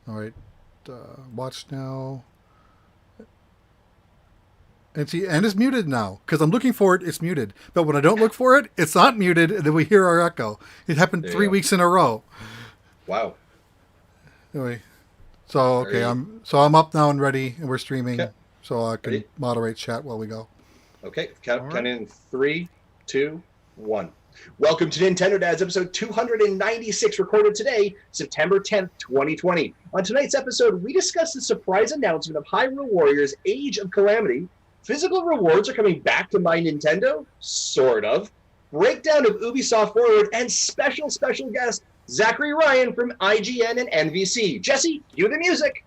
All right. Watch now. And see, and it's muted now because I'm looking for it. It's muted, but when I don't look for it, it's not muted, and then we hear our echo. It happened There you 3 go. weeks in a row. Wow. Anyway, so okay, I'm up now and ready, and we're streaming, Okay. so I can Ready? moderate chat while we go. Okay, count in 3, 2, 1. Welcome to Nintendo Dads episode 296, recorded today, September 10th, 2020. On tonight's episode, we discuss the surprise announcement of Hyrule Warriors Age of Calamity. Physical rewards are coming back to My Nintendo, sort of. Breakdown of Ubisoft Forward, and special guest, Zachary Ryan from IGN and NVC. Jesse, cue the music.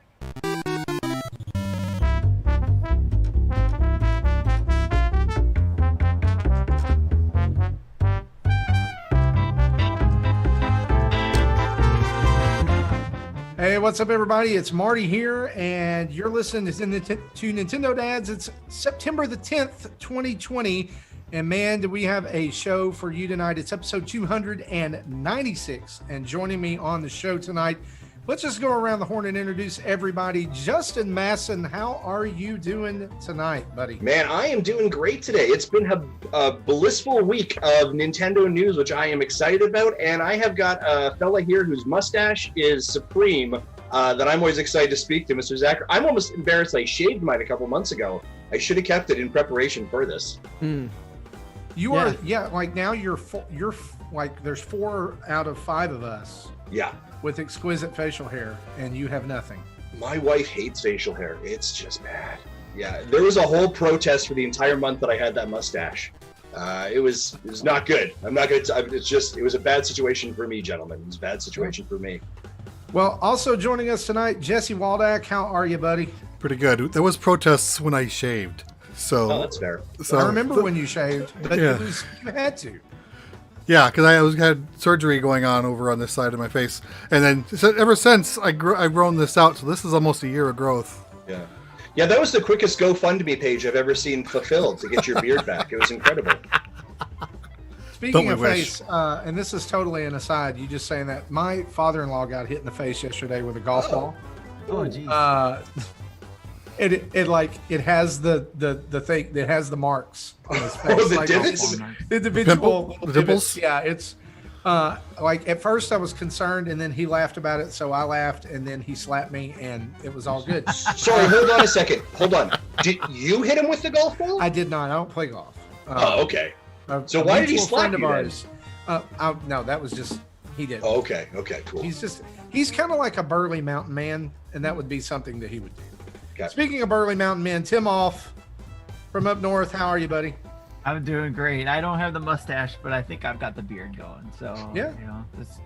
Hey, what's up, everybody? It's Marty here, and you're listening to Nintendo Dads. It's September the 10th, 2020, and man, do we have a show for you tonight. It's episode 296, and joining me on the show tonight, let's just go around the horn and introduce everybody. Justin Masson, how are you doing tonight, buddy? Man, I am doing great today. It's been a blissful week of Nintendo news, which I am excited about, and I have got a fella here whose mustache is supreme that I'm always excited to speak to, Mr. Zachary. I'm almost embarrassed I shaved mine a couple months ago. I should have kept it in preparation for this. You are, like now you're like there's 4 out of 5 of us. Yeah. With exquisite facial hair, and you have nothing. My wife hates facial hair. It's just bad. Yeah, there was a whole protest for the entire month that I had that mustache. It was not good. I'm not going to. It was a bad situation for me, gentlemen. It was a bad situation for me. Well, also joining us tonight, Jesse Waldak. How are you, buddy? Pretty good. There was protests when I shaved, so Oh, that's fair. I remember when you shaved, but Yeah. you had to. Yeah, because had surgery going on over on this side of my face, and then ever since I've grown this out. So this is almost a year of growth. Yeah. Yeah, that was the quickest GoFundMe page I've ever seen fulfilled to get your beard back. It was incredible. Speaking of face, and this is totally an aside, you just saying that my father-in-law got hit in the face yesterday with a golf ball. Oh, geez. It has the thing, it has the marks on his face. Oh, the like divots? individual The dimples? Yeah, it's like at first I was concerned, and then he laughed about it, so I laughed, and then he slapped me, and it was all good. Sorry, hold on a second. Hold on. Did you hit him with the golf ball? I did not. I don't play golf. Oh, okay. So A why did he mutual slap friend you of then? ours. No, that was just he did. Oh, okay. Okay, cool. He's kind of like a burly mountain man, and that would be something that he would do. Got it. Speaking of burly mountain men, Tim Off from up north. How are you, buddy? I'm doing great. I don't have the mustache, but I think I've got the beard going. So Yeah.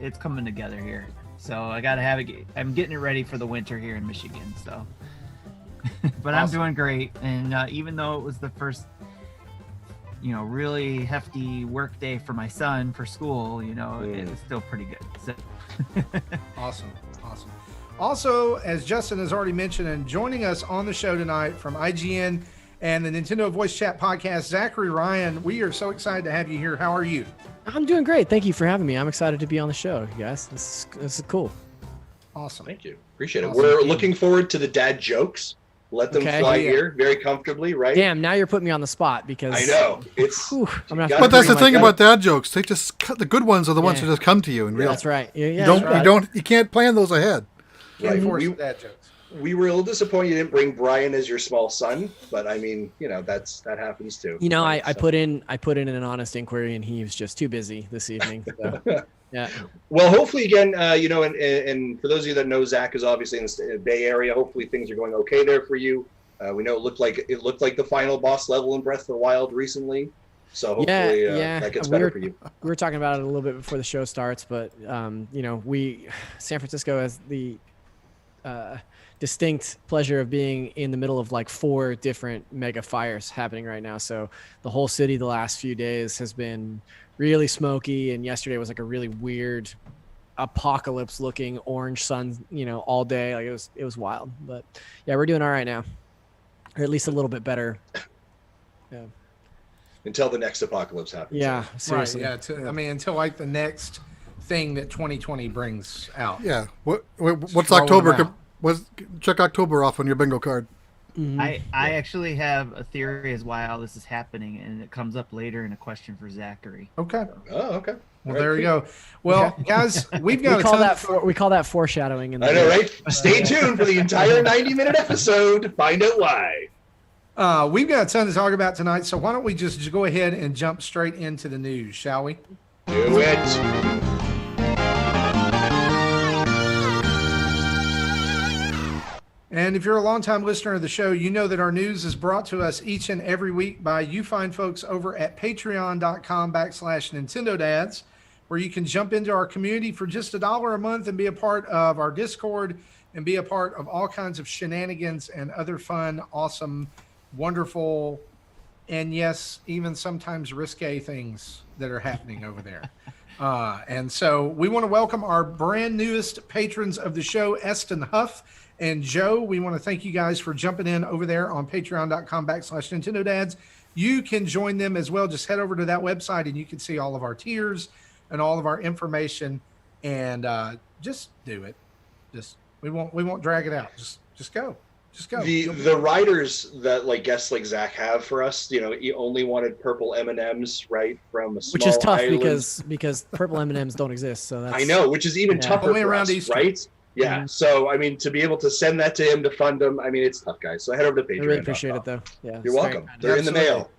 it's coming together here. So I gotta have it. I'm getting it ready for the winter here in Michigan. So, but I'm Awesome. doing great. And even though it was the first, really hefty work day for my son for school, it was still pretty good. So. Awesome. Also, as Justin has already mentioned, and joining us on the show tonight from IGN and the Nintendo Voice Chat podcast, Zachary Ryan. We are so excited to have you here. How are you? I'm doing great. Thank you for having me. I'm excited to be on the show, you guys. This is cool. Awesome. Thank you. Appreciate it. Awesome. We're looking forward to the dad jokes. Let them Okay. fly Yeah. here very comfortably, right? Damn, now you're putting me on the spot because I know. It's Whew, I'm gonna have But to But that's the bring my thing gun. about dad jokes. They just the good ones are the ones Yeah. that just come to you in real. That's right. Yeah, You that's right. you can't plan those ahead. Can't Right. force We- dad jokes. we were a little disappointed you didn't bring Brian as your small son, but I mean, that happens too. You know, Right, I so- put in an honest inquiry, and he was just too busy this evening. So, yeah. Well, hopefully, again, and for those of you that know, Zach is obviously in the Bay Area. Hopefully, things are going okay there for you. We know it looked like the final boss level in Breath of the Wild recently. So hopefully that gets better for you. We were talking about it a little bit before the show starts, but San Francisco has the distinct pleasure of being in the middle of like 4 different mega fires happening right now. So the whole city the last few days has been really smoky, and yesterday was like a really weird apocalypse looking orange sun, all day. Like it was wild. But yeah, we're doing all right now. Or at least a little bit better. Yeah. Until the next apocalypse happens. Yeah, seriously. Right. Yeah. Until like the next thing that 2020 brings out. Yeah. What's Just rolling October? them out. check October off on your bingo card. Mhm. I actually have a theory as why all this is happening, and it comes up later in a question for Zachary. Okay. Oh, okay. Well, there you go. Well, guys, we've got we call that foreshadowing. I know, right? Stay tuned for the entire 90-minute episode to find out why. We've got a ton to talk about tonight, so why don't we just go ahead and jump straight into the news, shall we? Do it. And if you're a longtime listener of the show, you know that our news is brought to us each and every week by you fine folks over at patreon.com/Nintendo Dads, where you can jump into our community for just $1 a month and be a part of our Discord and be a part of all kinds of shenanigans and other fun, awesome, wonderful, and yes, even sometimes risque things that are happening over there. And so we want to welcome our brand newest patrons of the show, Eston Huff and Joe. We want to thank you guys for jumping in over there on patreon.com/Nintendo Dads. You can join them as well. Just head over to that website and you can see all of our tiers and all of our information, and just do it. We won't drag it out. Just go. Just go. The writers that guests like Zach have for us, he only wanted purple M&Ms, right, from a small Which is tough island. because purple M&Ms don't exist. So that's I know, which is even tougher Only for around us, Easter. right? Yeah. Mhm. So to be able to send that to him to fund him, it's tough, guys. So head over to Patreon. I really appreciate it though. Yeah. You're welcome. Great. They're in the Absolutely. mail.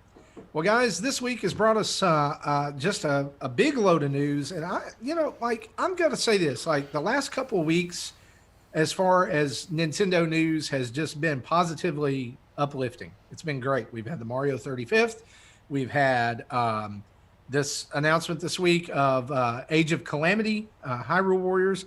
Well, guys, this week has brought us just a big load of news, and I'm gonna say this: the last couple of weeks, as far as Nintendo news, has just been positively uplifting. It's been great. We've had the Mario 35th. We've had this announcement this week of Age of Calamity, Hyrule Warriors,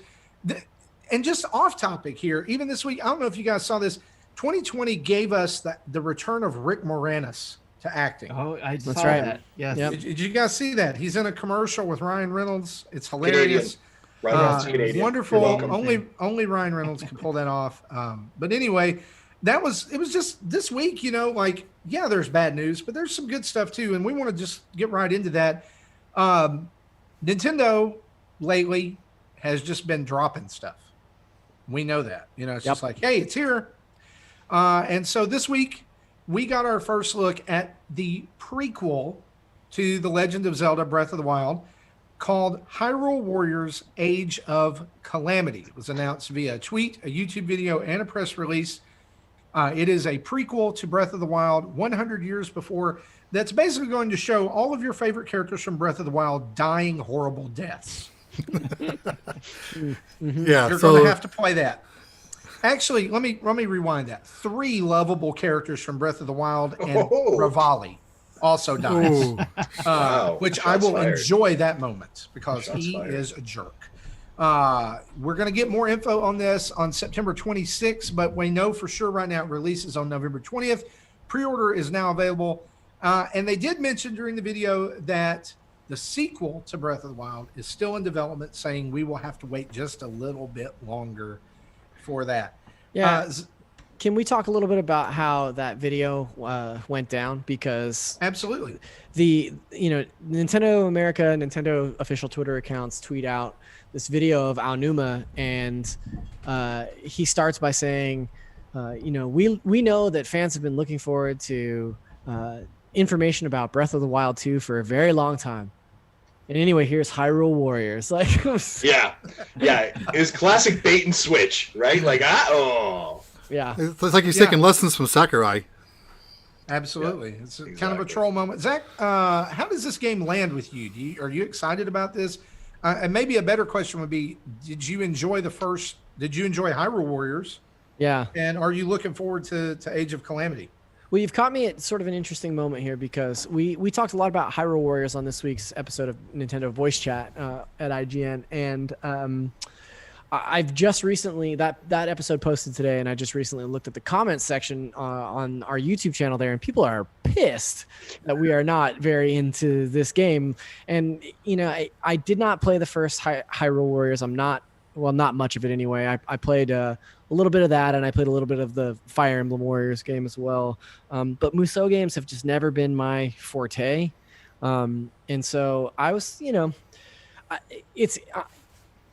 and just off topic here. Even this week, I don't know if you guys saw this. 2020 gave us the return of Rick Moranis to acting. Oh, I That's saw right. that. Yes. Yep. Did you guys see that? He's in a commercial with Ryan Reynolds. It's hilarious. Right, that's Canadian. You're Wonderful. welcome. Only Ryan Reynolds can pull that off. But anyway, it was just this week, there's bad news, but there's some good stuff too. And we want to just get right into that. Nintendo lately has just been dropping stuff. We know that, it's just like, hey, it's here. And so this week we got our first look at the prequel to The Legend of Zelda Breath of the Wild, called Hyrule Warriors Age of Calamity. It was announced via a tweet, a YouTube video, and a press release. It is a prequel to Breath of the Wild 100 years before, that's basically going to show all of your favorite characters from Breath of the Wild dying horrible deaths. Yeah, You're so going to have to play that. Actually, let me rewind that. 3 lovable characters from Breath of the Wild, and Rivali also dies. ooh, Wow. Which Shots I will fired. enjoy that moment because Shots he fired. is a jerk. We're going to get more info on this on September 26th, but we know for sure right now it releases on November 20th. Pre-order is now available. And they did mention during the video that the sequel to Breath of the Wild is still in development, saying we will have to wait just a little bit longer for that. Yeah. Can we talk a little bit about how that video went down? Because Absolutely. Nintendo America, Nintendo official Twitter accounts tweet out this video of Aonuma, and he starts by saying, we know that fans have been looking forward to information about Breath of the Wild 2 for a very long time. And anyway, here's Hyrule Warriors. Yeah. It was classic bait and switch, right? Yeah. it's like he's taking lessons from Sakurai. Absolutely. Yeah, It's kind of a exactly. troll moment. Zach, how does this game land with you? Are you excited about this? And maybe a better question would be, did you enjoy Hyrule Warriors? Yeah. And are you looking forward to Age of Calamity? Well, you've caught me at sort of an interesting moment here, because we talked a lot about Hyrule Warriors on this week's episode of Nintendo Voice Chat at IGN, and I've just recently, that episode posted today, and I just recently looked at the comments section on our YouTube channel there, and people are pissed that we are not very into this game. And I did not play the first Hyrule Warriors. Not much of it anyway. I played a little bit of that, and I played a little bit of the Fire Emblem Warriors game as well. But Musou games have just never been my forte. And so I was,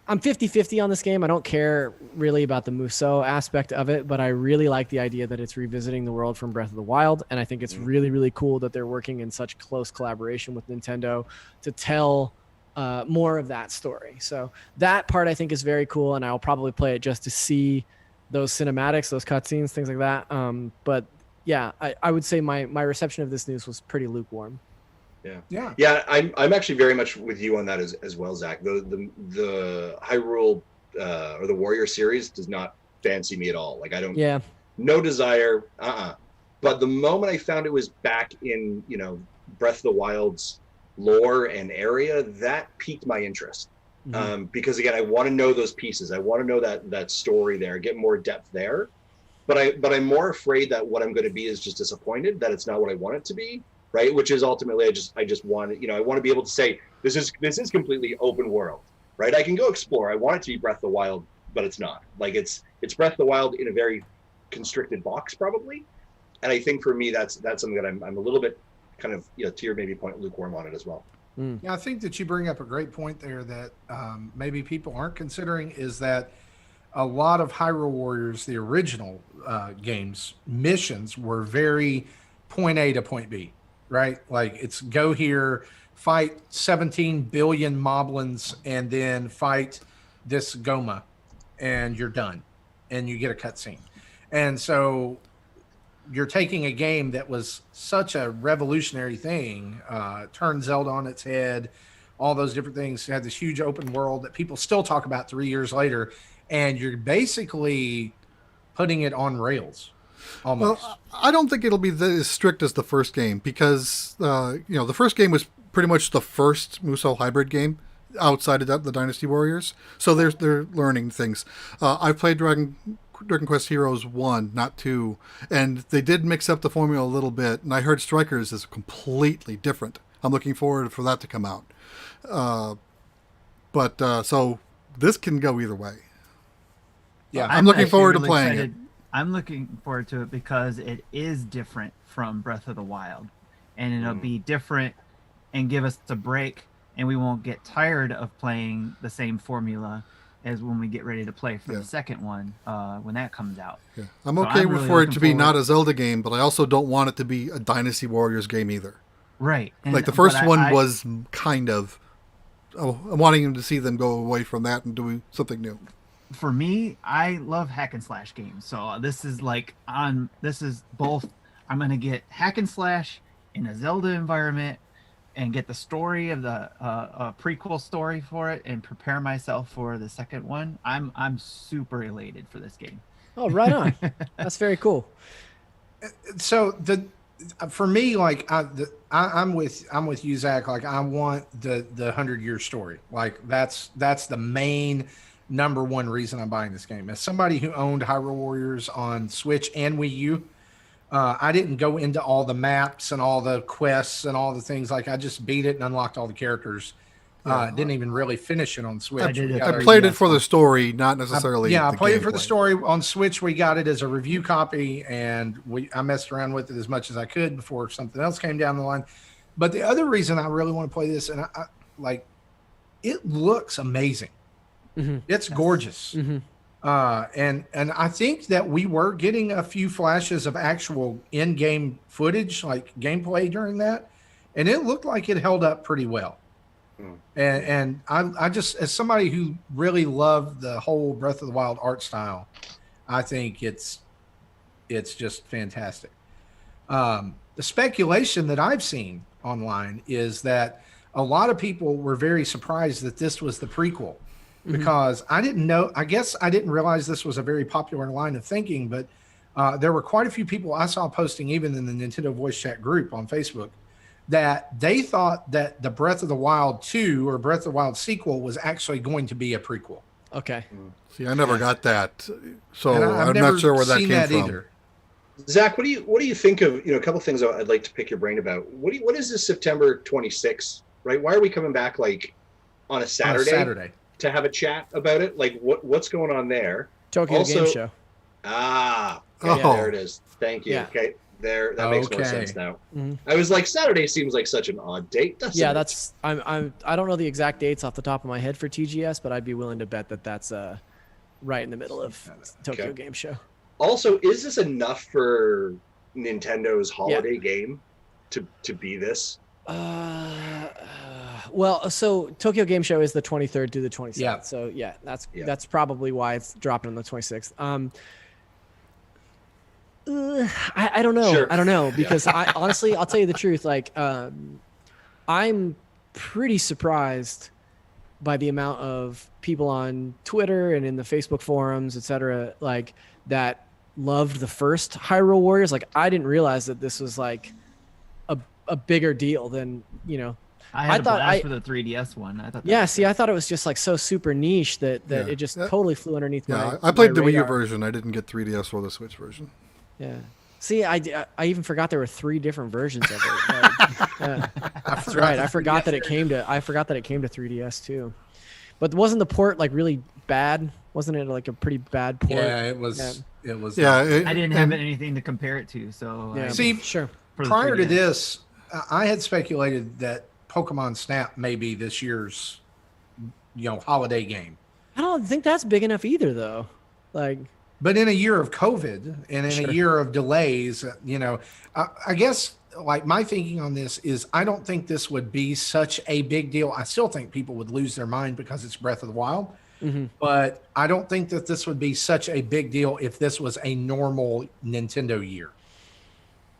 I'm 50-50 on this game. I don't care really about the Musou aspect of it, but I really like the idea that it's revisiting the world from Breath of the Wild. And I think it's really, really cool that they're working in such close collaboration with Nintendo to tell more of that story. So that part I think is very cool. And I'll probably play it just to see those cinematics, those cutscenes, things like that. But yeah, I would say my reception of this news was pretty lukewarm. Yeah. I'm actually very much with you on that as well, Zach. The Hyrule or the Warrior series does not fancy me at all. Like I don't. Yeah. No desire. But the moment I found it was back in Breath of the Wild's lore and area, that piqued my interest. Because again, I want to know those pieces. I want to know that story there, get more depth there. But I'm more afraid that what I'm going to be is just disappointed that it's not what I want it to be. Right, which is ultimately I just want I want to be able to say this is completely open world, right? I can go explore. I want it to be Breath of the Wild, but it's not. Like it's Breath of the Wild in a very constricted box probably, and I think for me that's something that I'm a little bit kind of to your maybe point lukewarm on it as well. Yeah, I think that you bring up a great point there that maybe people aren't considering is that a lot of Hyrule Warriors, the original games missions were very point A to point B. Right? Like it's go here, fight 17 billion moblins, and then fight this Goma, and you're done. And you get a cutscene. And so you're taking a game that was such a revolutionary thing, turned Zelda on its head, all those different things, had this huge open world that people still talk about 3 years later, and you're basically putting it on rails. Almost. Well, I don't think it'll be as strict as the first game because, the first game was pretty much the first Musou hybrid game outside of the Dynasty Warriors. So they're learning things. I've played Dragon Quest Heroes 1, not 2, and they did mix up the formula a little bit, and I heard Strikers is completely different. I'm looking forward for that to come out. So this can go either way. Yeah, I'm looking forward to really playing excited. I'm looking forward to it because it is different from Breath of the Wild, and it'll be different and give us a break, and we won't get tired of playing the same formula as when we get ready to play for the second one when that comes out. Yeah. I'm okay for it to be not a Zelda game, but I also don't want it to be a Dynasty Warriors game either. Right. Like the first one was kind of I'm wanting to see them go away from that and do something new. For me, I love hack and slash games. So this is both. I'm going to get hack and slash in a Zelda environment and get the story of the prequel story for it and prepare myself for the second one. I'm super elated for this game. Oh, right on. That's very cool. So for me, like I'm with you, Zach. Like I want the 100-year story. Like that's the main number one reason I'm buying this game. As somebody who owned Hyrule Warriors on Switch and Wii U, I didn't go into all the maps and all the quests and all the things. Like I just beat it and unlocked all the characters. Didn't even really finish it on Switch. I played it for the story, not necessarily. I played it for the story on Switch. We got it as a review copy, and I messed around with it as much as I could before something else came down the line. But the other reason I really want to play this, and I like, it looks amazing. Mm-hmm. It's gorgeous. Mm-hmm. And I think that we were getting a few flashes of actual in-game footage, like gameplay during that, and it looked like it held up pretty well. And I just, as somebody who really loved the whole Breath of the Wild art style, I think it's just fantastic. The speculation that I've seen online is that a lot of people were very surprised that this was the prequel. Because I didn't know, I guess I didn't realize this was a very popular line of thinking, but there were quite a few people I saw posting, even in the Nintendo voice chat group on Facebook, that they thought that the Breath of the Wild 2 or Breath of the Wild sequel was actually going to be a prequel. Okay. See, I never got that, so I'm not sure where that came from. Either. Zach, what do you think of, a couple of things I'd like to pick your brain about. What is this September 26th, right? Why are we coming back like on a Saturday? To have a chat about it, like what's going on there? Tokyo Game Show. There it is. Thank you. Yeah. Okay, That makes more Okay. sense now. Mhm. I was like, Saturday seems like such an odd date, doesn't Yeah, it? that's I don't know the exact dates off the top of my head for TGS, but I'd be willing to bet that that's right in the middle of Tokyo Okay. Game Show. Also, is this enough for Nintendo's holiday game to be this? Well, so Tokyo Game Show is the 23rd through the 27th. Yeah. So yeah, that's probably why it's dropping on the 26th. I don't know. Sure. I don't know because I honestly, I'll tell you the truth. Like, I'm pretty surprised by the amount of people on Twitter and in the Facebook forums, etc., like that loved the first Hyrule Warriors. Like, I didn't realize that this was like a bigger deal than, you know. I had a thought blast for the 3DS one. I thought. Yeah, see, I thought it was just like so super niche that it just totally flew underneath my. Yeah, I played the Wii U radar. version. I didn't get 3DS or the Switch version. Yeah. See, I even forgot there were 3 different versions of it. Like, that's right. I forgot that it came to 3DS too. But wasn't the port like really bad? Wasn't it like a pretty bad port? Yeah, it was. It was. Yeah, I didn't have anything to compare it to, so Yeah. See, Sure. for the prior to 3DS. this, I had speculated that Pokemon Snap may be this year's, holiday game. I don't think that's big enough either, though. Like, But in a year of COVID and in Sure. a year of delays, I guess like my thinking on this is I don't think this would be such a big deal. I still think people would lose their mind because it's Breath of the Wild. mhm. But I don't think that this would be such a big deal if this was a normal Nintendo year.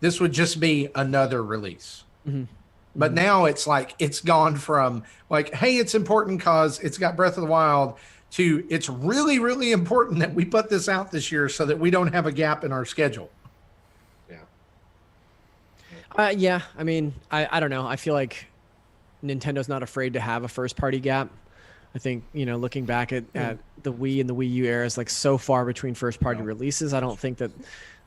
This would just be another release. Mhm. But now it's like it's gone from like, hey, it's important because it's got Breath of the Wild to it's really, really important that we put this out this year so that we don't have a gap in our schedule. Yeah, I mean, I don't know. I feel like Nintendo's not afraid to have a first party gap. I think, looking back at the Wii and the Wii U eras, like so far between first party releases, I don't think that,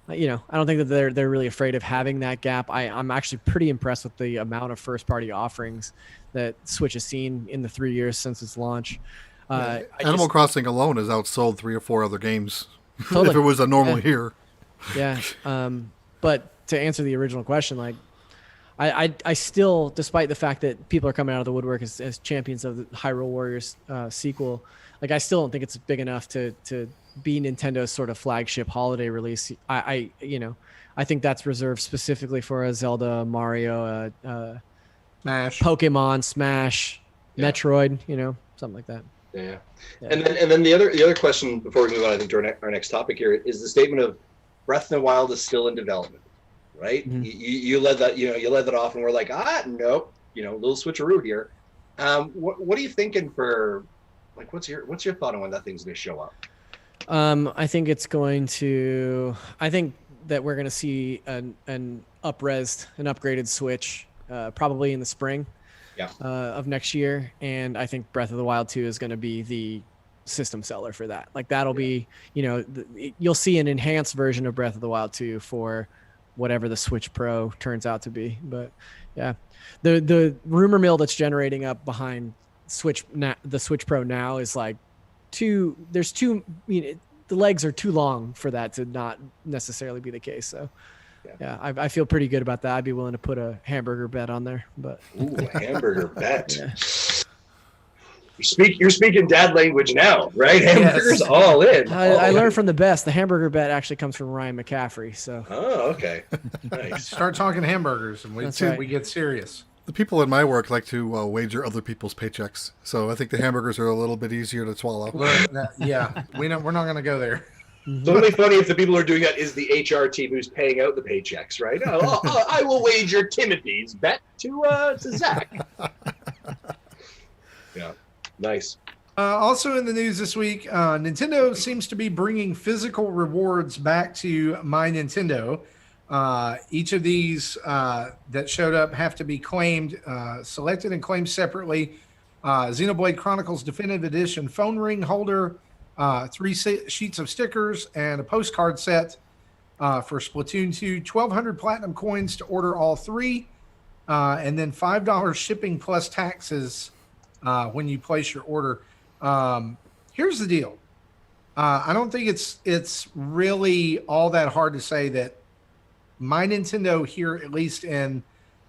they're really afraid of having that gap. I'm actually pretty impressed with the amount of first party offerings that Switch has seen in the 3 years since its launch. Animal Crossing alone has outsold 3 or 4 other games Totally. if it was a normal year. Yeah. But to answer the original question, like, I still, despite the fact that people are coming out of the woodwork as champions of the Hyrule Warriors sequel, like, I still don't think it's big enough to be Nintendo's sort of flagship holiday release. I think that's reserved specifically for a Zelda, Mario, Smash. Pokemon, Smash, Metroid, something like that. Yeah. Yeah. And then the other question before we move on, I think, to our next topic here is the statement of Breath of the Wild is still in development, right? Mhm. You led that, you led that off, and we're like, nope, little switcheroo here. What are you thinking for, like, what's your thought on when that thing's going to show up? I think that we're going to see an upgraded Switch, probably in the spring of next year. And I think Breath of the Wild 2 is going to be the system seller for that. Like, that'll be, you'll see an enhanced version of Breath of the Wild 2 for whatever the Switch Pro turns out to be. But yeah, the rumor mill that's generating up behind the Switch Pro now is like the legs are too long for that to not necessarily be the case. So yeah, I feel pretty good about that. I'd be willing to put a hamburger bet on there, but Ooh, a hamburger bet. Yeah. You're speaking dad language now, right? Hamburgers all in. I learned from the best. The hamburger bet actually comes from Ryan McCaffrey. So Oh, okay. Nice. Start talking hamburgers and That's right. we get serious. The people in my work like to wager other people's paychecks, so I think the hamburgers are a little bit easier to swallow. We're not going to go there. So it'll be funny if the people who are doing that is the HR team who's paying out the paychecks, right? I will wager Timothy's bet to Zach. Yeah, nice. Also in the news this week, Nintendo seems to be bringing physical rewards back to My Nintendo. Each of these that showed up have to be claimed, selected and claimed separately. Xenoblade Chronicles Definitive Edition phone ring holder, 3 sheets of stickers, and a postcard set for Splatoon 2, 1,200 platinum coins to order all 3, and then $5 shipping plus taxes when you place your order. Here's the deal. I don't think it's really all that hard to say that My Nintendo here, at least in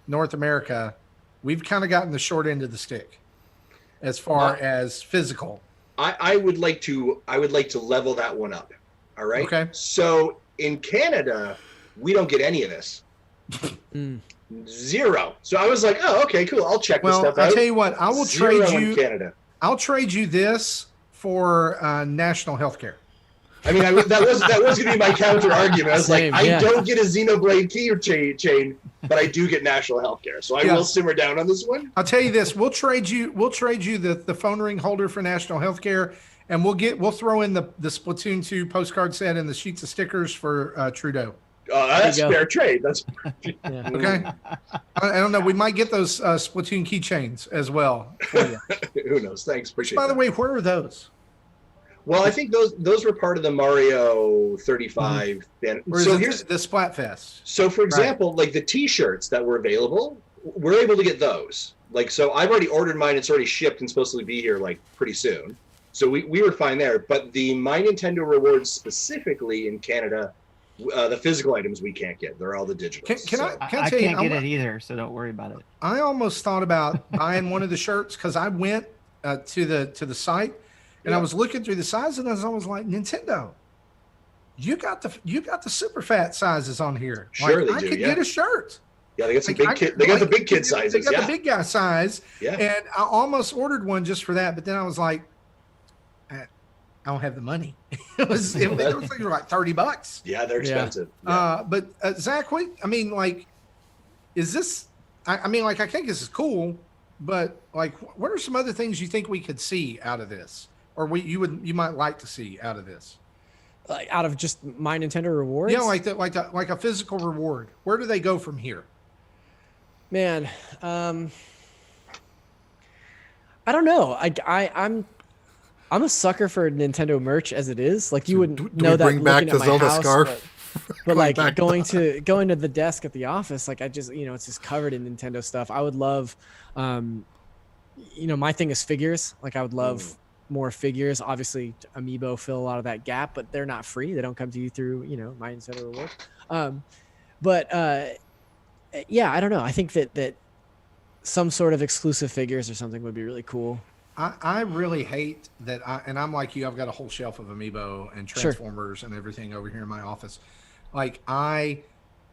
North America, we've kind of gotten the short end of the stick as far as physical. I would like to level that one up. All right. Okay. So in Canada, we don't get any of this. Zero. So I was like, oh, okay, cool. I'll check this stuff out. I'll tell you what, I will Zero trade in you Canada. I'll trade you this for national health care. I mean, that was going to be my counter argument. I was Same, like, yeah. I don't get a Xenoblade key chain, but I do get national health care. So I will simmer down on this one. I'll tell you this: we'll trade you the phone ring holder for national health care, and we'll throw in the Splatoon 2 postcard set and the sheets of stickers for Trudeau. That's fair trade. That's Yeah. Okay. I don't know. We might get those Splatoon keychains as well. For you. Who knows? Thanks. Appreciate By the that. way, where are those? Well, I think those were part of the Mario 35. Or So is here's it the Splatfest? So, for example, like the T-shirts that were available, we're able to get those. Like, so I've already ordered mine. It's already shipped and supposed to be here like pretty soon. So we were fine there. But the My Nintendo rewards specifically in Canada, the physical items we can't get. They're all the digital. Can I I tell you? can't get it either, so don't worry about it. I almost thought about buying one of the shirts because I went to the site and I was looking through the sizes and I was like, Nintendo, you got the super fat sizes on here. Sure, like, I could get a shirt. Yeah, they got some Like, big kid. They got the big kid sizes. They got the big guy size. Yeah. And I almost ordered one just for that, but then I was like, I don't have the money. Those things were like $30. Yeah, they're expensive. Yeah. But Zach, is this? I mean, like, I think this is cool, but like, what are some other things you think we could see out of this, or you might like to see out of this? Like out of just My Nintendo rewards? Yeah, like a physical reward. Where do they go from here? Man, I don't know. I'm a sucker for Nintendo merch as it is. Like, you So wouldn't do know we that bring back looking the at my Zelda house, scarf? but like back going to the desk at the office, like, I just, it's just covered in Nintendo stuff. I would love, my thing is figures. Like, I would love more figures. Obviously, Amiibo fill a lot of that gap, but they're not free. They don't come to you through, My Nintendo Rewards. Yeah, I don't know. I think that some sort of exclusive figures or something would be really cool. I really hate that. And I'm like you. I've got a whole shelf of Amiibo and Transformers and everything over here in my office. Like, I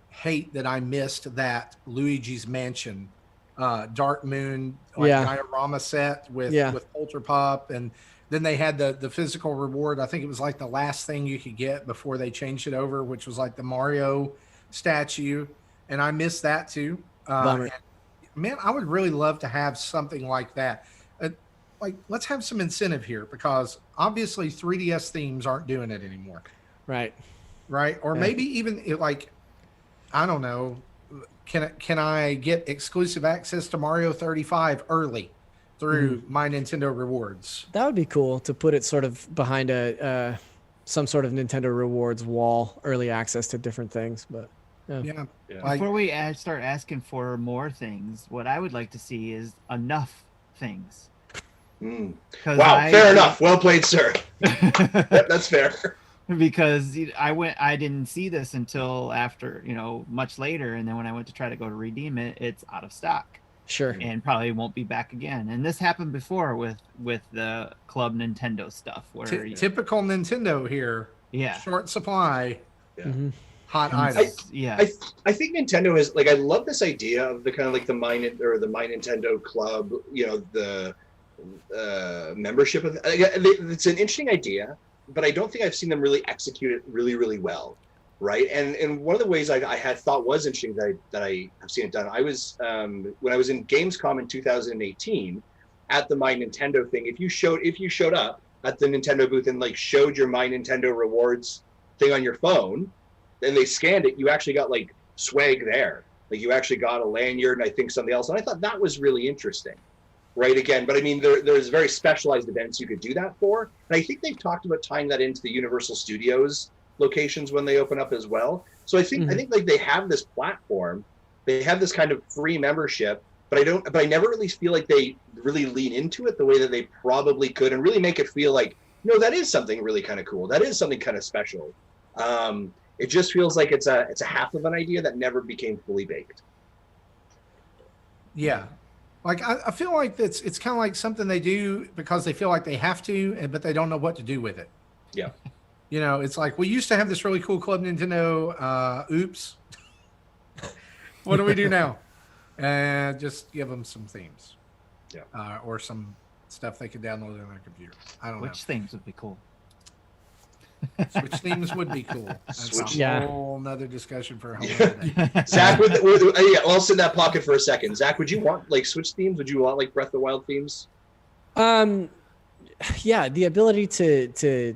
hate that I missed that Luigi's Mansion, Dark Moon, diorama set with Ultra Pop, and then they had the physical reward. I think it was like the last thing you could get before they changed it over, which was like the Mario statue, and I missed that too. Man, I would really love to have something like that. Like, let's have some incentive here, because obviously 3DS themes aren't doing it anymore. Right. Or maybe even I don't know. Can I get exclusive access to Mario 35 early through My Nintendo rewards? That would be cool to put it sort of behind some sort of Nintendo rewards wall, early access to different things. But Yeah. Before we start asking for more things, what I would like to see is enough things. Wow, fair enough. Well played, sir. That's fair. Because I didn't see this until after, much later, and then when I went to try to go to redeem it, it's out of stock. Sure. And probably won't be back again. And this happened before with the Club Nintendo stuff, where typical Nintendo here. Yeah. Short supply. Yeah. Hot items. I think Nintendo has, like, I love this idea of the kind of like the My Nintendo Club, the membership of it's an interesting idea, but I don't think I've seen them really execute it really, really well, right? And one of the ways I had thought was interesting that I have seen it done. I was when I was in Gamescom in 2018 at the My Nintendo thing. If you showed up at the Nintendo booth and like showed your My Nintendo rewards thing on your phone, then they scanned it, you actually got like swag there. Like, you actually got a lanyard and I think something else. And I thought that was really interesting. Right, again, but I mean, there's very specialized events you could do that for, and I think they've talked about tying that into the Universal Studios locations when they open up as well. So I think like they have this platform, they have this kind of free membership, but I never really feel like they really lean into it the way that they probably could, and really make it feel like, that is something really kind of cool. That is something kind of special. It just feels like it's a half of an idea that never became fully baked. Yeah. Like I feel like it's kind of like something they do because they feel like they have to, but they don't know what to do with it. Yeah. You know, it's like we used to have this really cool Club Nintendo. Oops. What do we do now? And just give them some themes. Yeah. Or some stuff they could download on their computer. I don't know. Which themes would be cool? Switch themes would be cool. That's Switch- a whole nother discussion for a whole other day. Zach, I'll sit in that pocket for a second. Zach, would you want like Switch themes? Would you want like Breath of the Wild themes? Yeah, the ability to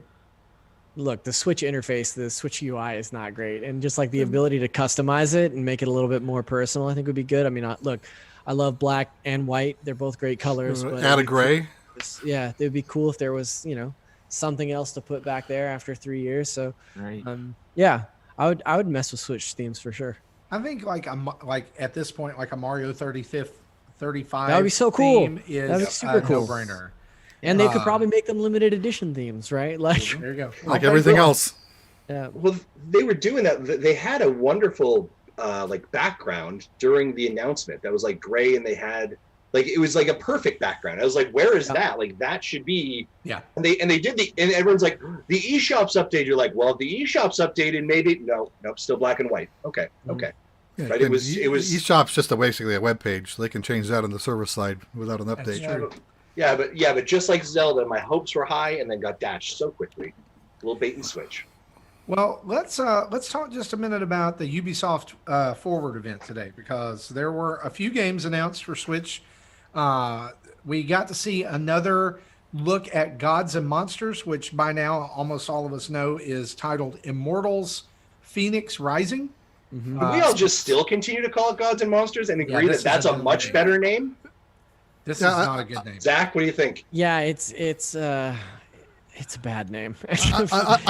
look, the Switch interface, the Switch UI is not great, and just like the ability to customize it and make it a little bit more personal, I think would be good. I mean, look, I love black and white; they're both great colors. But Add a gray. Yeah, it would be cool if there was, something else to put back there after 3 years. So, Right. yeah, I would mess with Switch themes for sure. I think like at this point, like a Mario 35 That would be so cool. theme is That'd be super a cool. no-brainer. And they could probably make them limited edition themes, right? Like, There you go. Like everything else. yeah. Well, they were doing that. They had a wonderful like background during the announcement that was like gray, and they had like it was like a perfect background. I was like, where is that? Like that should be. Yeah. And they did and everyone's like, the eShop's update. You're like, well, the eShop's updated. Maybe nope, still black and white. Okay. Yeah, Right, it was eShop's just basically a web page. They can change that on the server side without an That's update. true. but just like Zelda, my hopes were high and then got dashed so quickly. A little bait and switch. Well, let's talk just a minute about the Ubisoft Forward event today, because there were a few games announced for Switch. We got to see another look at Gods and Monsters, which by now almost all of us know is titled Immortals: Phoenix Rising. Mm-hmm. Can we all just still continue to call it Gods and Monsters and agree this that that's is a a good much name. better name? This is Yeah, not a good name. Zach, what do you think? Yeah, it's a bad name. I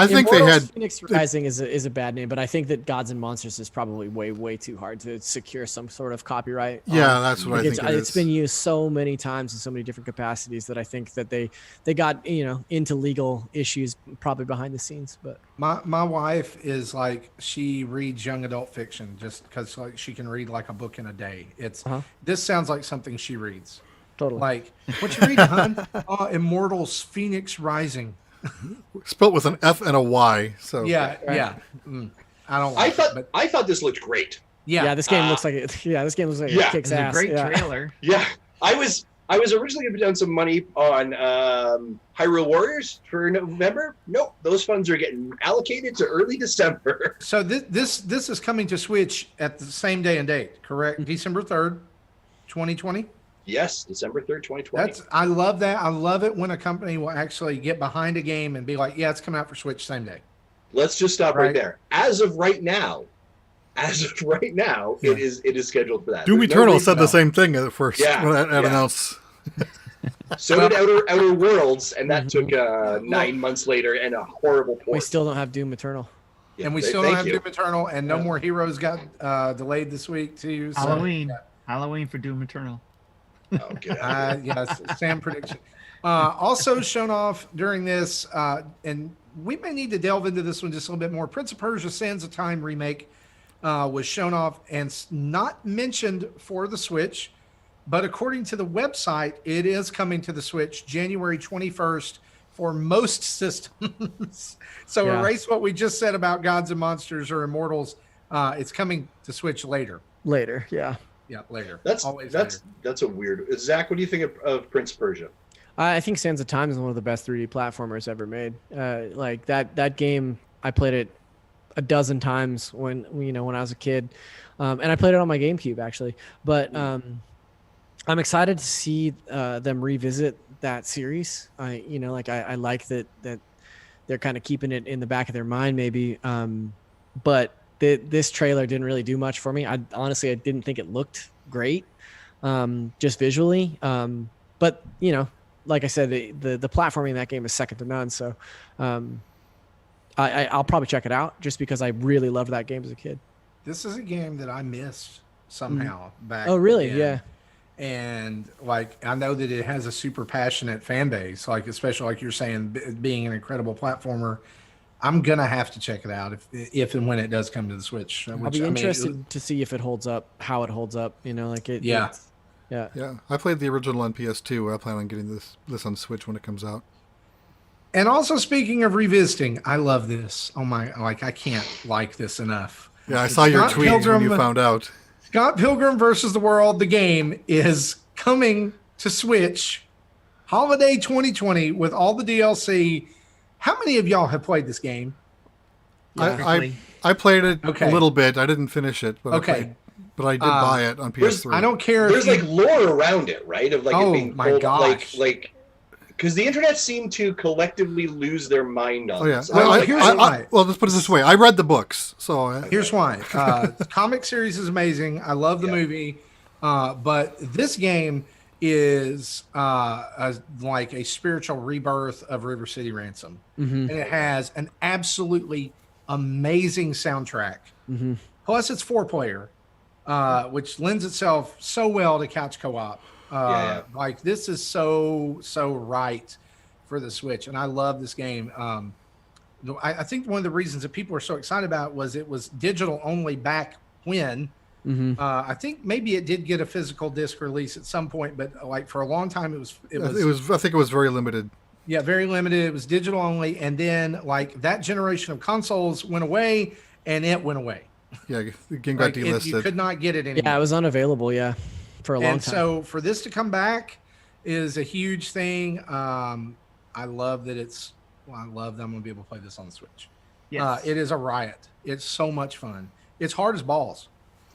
think they Immortals had. Phoenix Rising is a bad name, but I think that Gods and Monsters is probably way too hard to secure some sort of copyright. Yeah, that's what I think. It's been used so many times in so many different capacities that I think that they got into legal issues probably behind the scenes. But My wife is like, she reads young adult fiction just because like she can read like a book in a day. It's This sounds like something she reads. totally. Like, what you reading, hon? Immortals: Phoenix Rising. Spelt with an F and a Y. So Yeah, Right. yeah. I don't like I thought this looked great. yeah, this game looks like it. Yeah, this game looks like it kicks It's a ass. great yeah. trailer. Yeah, I was originally going to put down some money on Hyrule Warriors for November. Nope, those funds are getting allocated to early December. So this is coming to Switch at the same day and date, correct? December 3rd, 2020. Yes, December 3rd, 2020. I love that. I love it when a company will actually get behind a game and be like, yeah, it's coming out for Switch same day. Let's just stop right Right. there. As of right now, Yeah. it is scheduled for that. Doom There's no Eternal reason said the now. same thing at first Yeah, when that yeah. announced. So did Outer Worlds, and that took 9 months later and a horrible port. We still don't have Doom Eternal. Yeah, And we thank still don't have you. Doom Eternal, and No More Heroes got delayed this week too. So, Halloween for Doom Eternal. Oh, get out of here. yes, Sam prediction. Also shown off during this, and we may need to delve into this one just a little bit more. Prince of Persia: Sands of Time remake was shown off and not mentioned for the Switch, but according to the website, it is coming to the Switch January 21st for most systems. So Yeah. erase what we just said about Gods and Monsters or Immortals. It's coming to Switch later. Later, yeah. Yeah, later. That's always that's later. that's a weird. Zach, what do you think of Prince of Persia? I think Sands of Time is one of the best 3D platformers ever made. Like that game, I played it a dozen times when I was a kid, and I played it on my GameCube actually. But I'm excited to see them revisit that series. I like that they're kind of keeping it in the back of their mind maybe. But this trailer didn't really do much for me. I didn't think it looked great, just visually. But like I said, the platforming in that game is second to none. So I'll probably check it out just because I really loved that game as a kid. This is a game that I missed somehow back. Oh, really? then. Yeah. And like, I know that it has a super passionate fan base, like, especially like you're saying, being an incredible platformer. I'm gonna have to check it out if and when it does come to the Switch. I'll Which, be I mean, interested to see if it holds up, how it holds up. You know, like it. Yeah. Yeah. Yeah, I played the original on PS2. I plan on getting this on Switch when it comes out. And also, speaking of revisiting, I love this. Oh my! Like I can't like this enough. Yeah, I saw your Scott tweet when you Pilgrim- found out. Scott Pilgrim versus the World, the game, is coming to Switch, holiday 2020 with all the DLC. How many of y'all have played this game? I played it a little bit. I didn't finish it, but I did buy it on PS3. I don't care. There's like lore around it, right? Of like it being my pulled, gosh. like because the internet seemed to collectively lose their mind on Oh yeah. this. Well, let's put it this way. I read the books, so Here's why. The comic series is amazing. I love the movie, but this game is like a spiritual rebirth of River City Ransom, and it has an absolutely amazing soundtrack. Plus, it's 4-player, which lends itself so well to couch co-op. Like this is so right for the Switch, and I love this game. I think one of the reasons that people are so excited about it was digital only back when. I think maybe it did get a physical disc release at some point, but like for a long time it was. I think it was very limited. Yeah, very limited. It was digital only, and then like that generation of consoles went away, and it went away. Yeah, the game got delisted. You could not get it anymore. Yeah, it was unavailable. Yeah, for a long time. So for this to come back is a huge thing. I love that I love that I'm gonna be able to play this on the Switch. Yes. It is a riot. It's so much fun. It's hard as balls.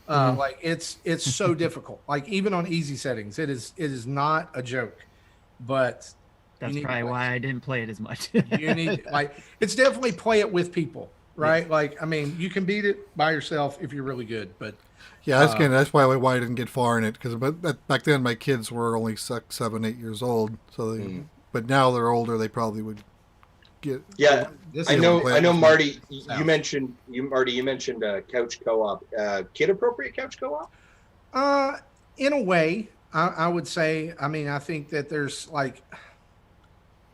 Like it's so difficult. Like even on easy settings, it is not a joke. But that's probably why I didn't play it as much. You need it's definitely play it with people, right? Yes. Like I mean, you can beat it by yourself if you're really good, but yeah, that's why I didn't get far in it because back then my kids were only 6, 7, 8 years old. So but now they're older. They probably would get. Yeah, I know, Marty. You mentioned couch co-op. Kid appropriate couch co-op. In a way, I would say. I mean, I think that there's like.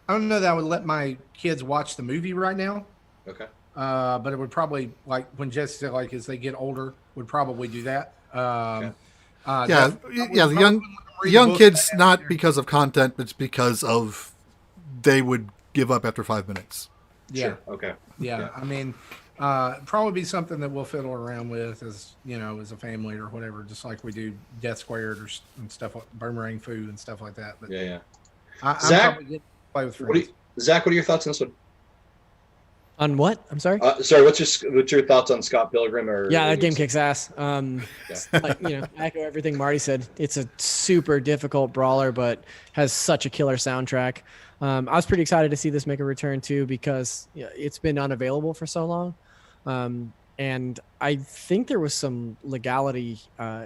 I don't know that I would let my kids watch the movie right now. Okay. But it would probably like when Jesse said like as they get older would probably do that. The young kids not because of content, but it's because of they would give up after 5 minutes. Yeah. Sure. Okay. Yeah. I mean, probably be something that we'll fiddle around with as as a family or whatever, just like we do Death Squared and stuff like Boomerang Food and stuff like that. But Zach, play with friends. Zach, what are your thoughts on this one? On what? I'm sorry. What's your thoughts on Scott Pilgrim? That game kicks ass. I echo everything Marty said. It's a super difficult brawler, but has such a killer soundtrack. I was pretty excited to see this make a return too because it's been unavailable for so long, and I think there was some legality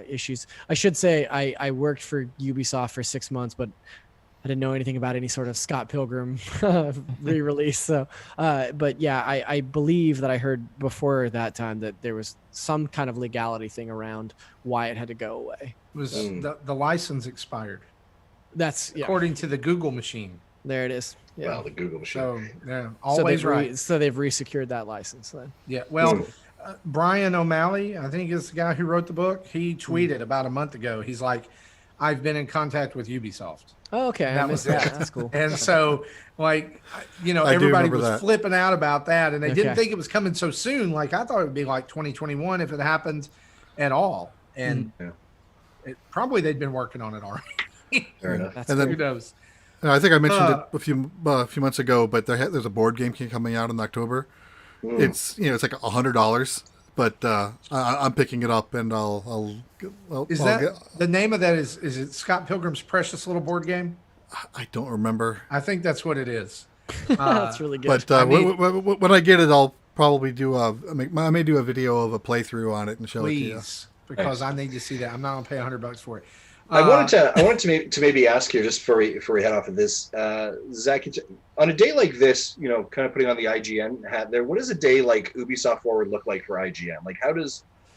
issues. I should say I worked for Ubisoft for 6 months, but I didn't know anything about any sort of Scott Pilgrim re-release. So, but yeah, I believe that I heard before that time that there was some kind of legality thing around why it had to go away. It was the license expired. That's according to the Google machine. There it is. Yeah. Well, the Google machine. So yeah, always right. So they've resecured that license then. Yeah. Well, Brian O'Malley, I think is the guy who wrote the book. He tweeted about a month ago. He's like, "I've been in contact with Ubisoft." Oh, okay. That was that. That's cool. And so, like, everybody was flipping out about that, and they didn't think it was coming so soon. Like, I thought it would be like 2021 if it happened at all. And probably they'd been working on it already. Fair enough. And then, who knows? I think I mentioned it a few months ago, but there's a board game coming out in October. It's it's like $100, but I'm picking it up and I'll the name of that is it Scott Pilgrim's Precious Little Board Game? I don't remember. I think that's what it is. That's really good. But when I get it, I'll probably I may do a video of a playthrough on it and show it to you. Because I need to see that. I'm not gonna pay $100 for it. I wanted to maybe ask you just before we head off of this, Zach, on a day like this, kind of putting on the IGN hat there, what does a day like Ubisoft Forward look like for IGN? Like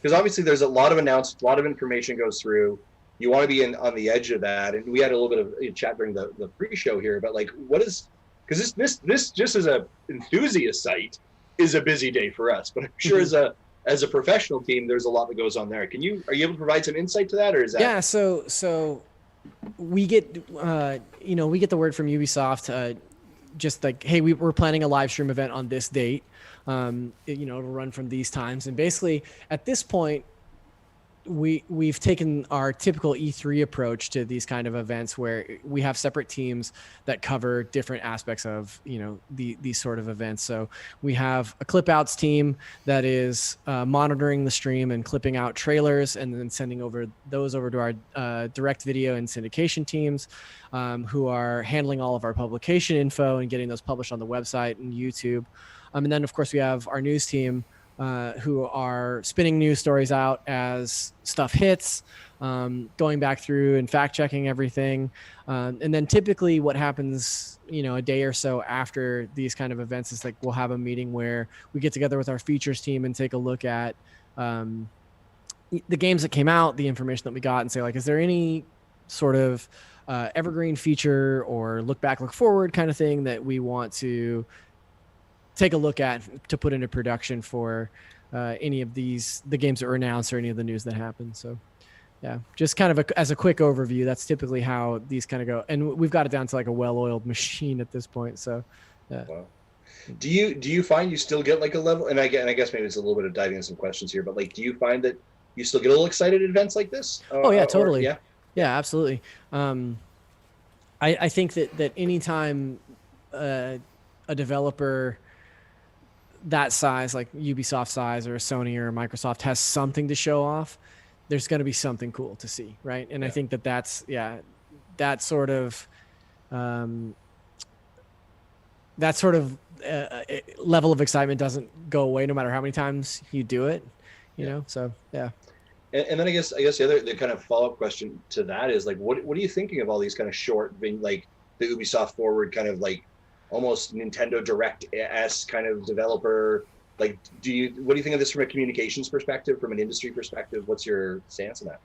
because obviously there's a lot of announcements, a lot of information goes through. You want to be on the edge of that, and we had a little bit of chat during the pre-show here, but like, what is, because this just as a enthusiast site, is a busy day for us. But I'm sure as a professional team, there's a lot that goes on there. Are you able to provide some insight to that, or is that? Yeah. So we get we get the word from Ubisoft, just like, hey, we're planning a live stream event on this date. It'll run from these times, and basically at this point, we've taken our typical E3 approach to these kind of events where we have separate teams that cover different aspects of, these sort of events. So we have a clip outs team that is monitoring the stream and clipping out trailers and then sending those over to our direct video and syndication teams, who are handling all of our publication info and getting those published on the website and YouTube. And then of course we have our news team, who are spinning news stories out as stuff hits, going back through and fact checking everything. And then typically what happens, a day or so after these kind of events is like, we'll have a meeting where we get together with our features team and take a look at the games that came out, the information that we got, and say like, is there any sort of evergreen feature or look back, look forward kind of thing that we want to take a look at to put into production for any of the games that were announced or any of the news that happened. So yeah, just kind of as a quick overview, that's typically how these kind of go. And we've got it down to like a well-oiled machine at this point. So yeah. Wow. Do you find you still get like a level, and I guess maybe it's a little bit of diving into some questions here, but like, do you find that you still get a little excited at events like this? Oh yeah, totally. Yeah, absolutely. I think that anytime a developer that size, like Ubisoft size or Sony or Microsoft, has something to show off, there's going to be something cool to see, right? And I think that sort of level of excitement doesn't go away no matter how many times you do it, you know. So yeah. And then I guess the kind of follow-up question to that is like, what are you thinking of all these kind of short, like the Ubisoft forward kind of like almost Nintendo Direct-esque kind of developer? Like, what do you think of this from a communications perspective, from an industry perspective? What's your stance on that?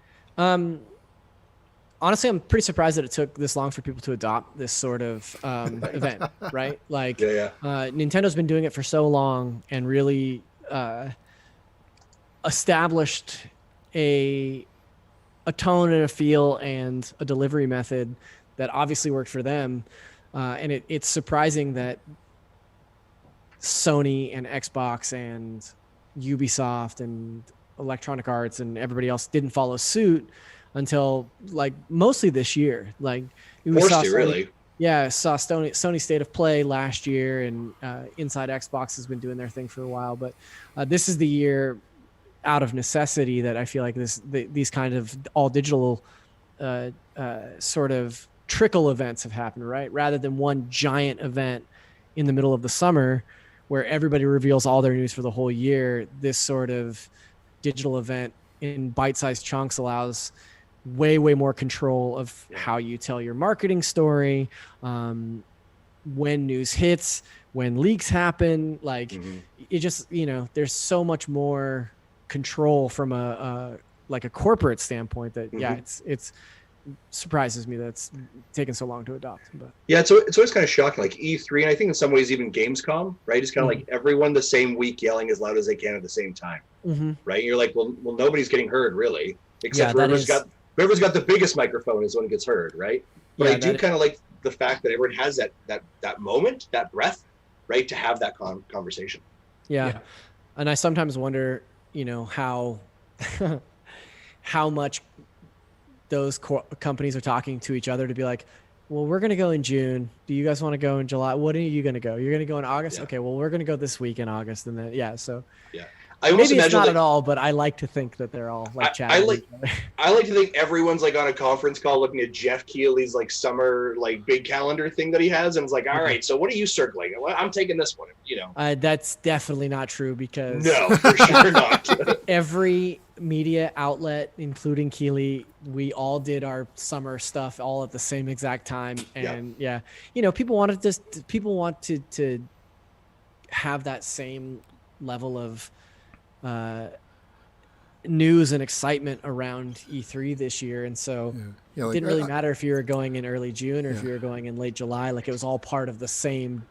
Honestly, I'm pretty surprised that it took this long for people to adopt this sort of event, right? Like, Nintendo's been doing it for so long and really established a tone and a feel and a delivery method that obviously worked for them. And it's surprising that Sony and Xbox and Ubisoft and Electronic Arts and everybody else didn't follow suit until like mostly this year. Like Ubisoft really, saw Sony State of Play last year, and Inside Xbox has been doing their thing for a while. But this is the year, out of necessity, that I feel like these kind of all digital sort of trickle events have happened, right? Rather than one giant event in the middle of the summer where everybody reveals all their news for the whole year, this sort of digital event in bite-sized chunks allows way more control of how you tell your marketing story, when news hits, when leaks happen. Like it just, there's so much more control from a corporate standpoint that it's surprises me that it's taken so long to adopt. But yeah, it's always kind of shocking, like E3, and I think in some ways even Gamescom, right? It's kind of like everyone the same week yelling as loud as they can at the same time, right? And you're like, well, nobody's getting heard really, except whoever's got the biggest microphone is when it gets heard, right? But I do kind of like the fact that everyone has that moment, that breath, right, to have that conversation. Yeah, and I sometimes wonder, how much those companies are talking to each other to be like, well, we're going to go in June. Do you guys want to go in July? What are you going to go? You're going to go in August? Okay, well, we're going to go this week in August. And then, maybe it's not at all, but I like to think that they're all like chatting. I like to think everyone's like on a conference call looking at Jeff Keighley's like summer, like big calendar thing that he has. And it's like, all right, so what are you circling? Well, I'm taking this one, That's definitely not true, because no, for sure not. Every media outlet, including Keighley, we all did our summer stuff all at the same exact time. And people want to have that same level of news and excitement around E3 this year, and so Yeah, it didn't really matter if you were going in early June or if you were going in late July. Like, it was all part of the same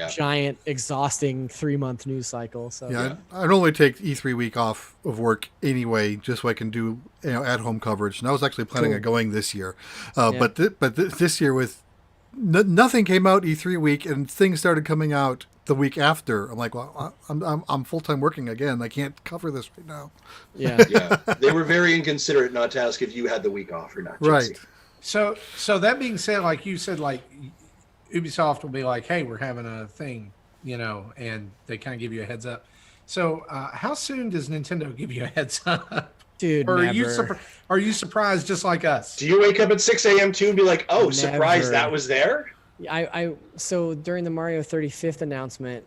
giant, exhausting 3-month news cycle. So I'd normally take E3 week off of work anyway, just so I can do at-home coverage. And I was actually planning on going this year, but this year with nothing came out E3 week, and things started coming out the week after. I'm like, well, I'm full-time working again. I can't cover this right now. Yeah. They were very inconsiderate not to ask if you had the week off or not. Right. So that being said, like you said, like Ubisoft will be like, hey, we're having a thing, and they kind of give you a heads up. So how soon does Nintendo give you a heads up? Dude, or never. Are you surprised just like us? Do you wake up at 6 a.m. too and be like, oh, surprise, that was there? So during the Mario 35th announcement,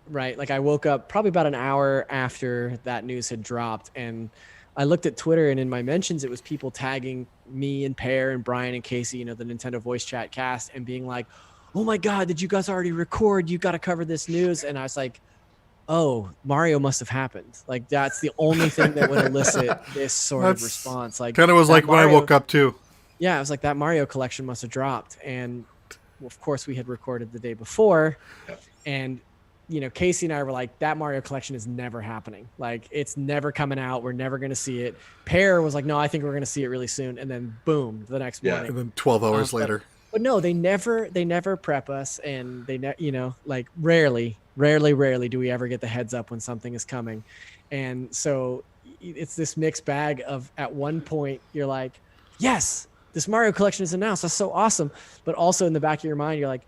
right, like I woke up probably about an hour after that news had dropped, and I looked at Twitter, and in my mentions, it was people tagging me and Pear and Brian and Casey, the Nintendo voice chat cast, and being like, oh my God, did you guys already record? You got to cover this news. And I was like, oh, Mario must have happened. Like, that's the only thing that would elicit this sort of response. Like, kind of was like Mario, when I woke up too. Yeah, it was like that Mario collection must have dropped. And of course we had recorded the day before. And, Casey and I were like, that Mario collection is never happening. Like, it's never coming out. We're never going to see it. Pear was like, no, I think we're going to see it really soon. And then boom, the next morning. And then 12 hours later. But no, they never prep us. And they, like rarely do we ever get the heads up when something is coming. And so it's this mixed bag of, at one point you're like, yes, this Mario collection is announced. That's so awesome. But also in the back of your mind, you're like,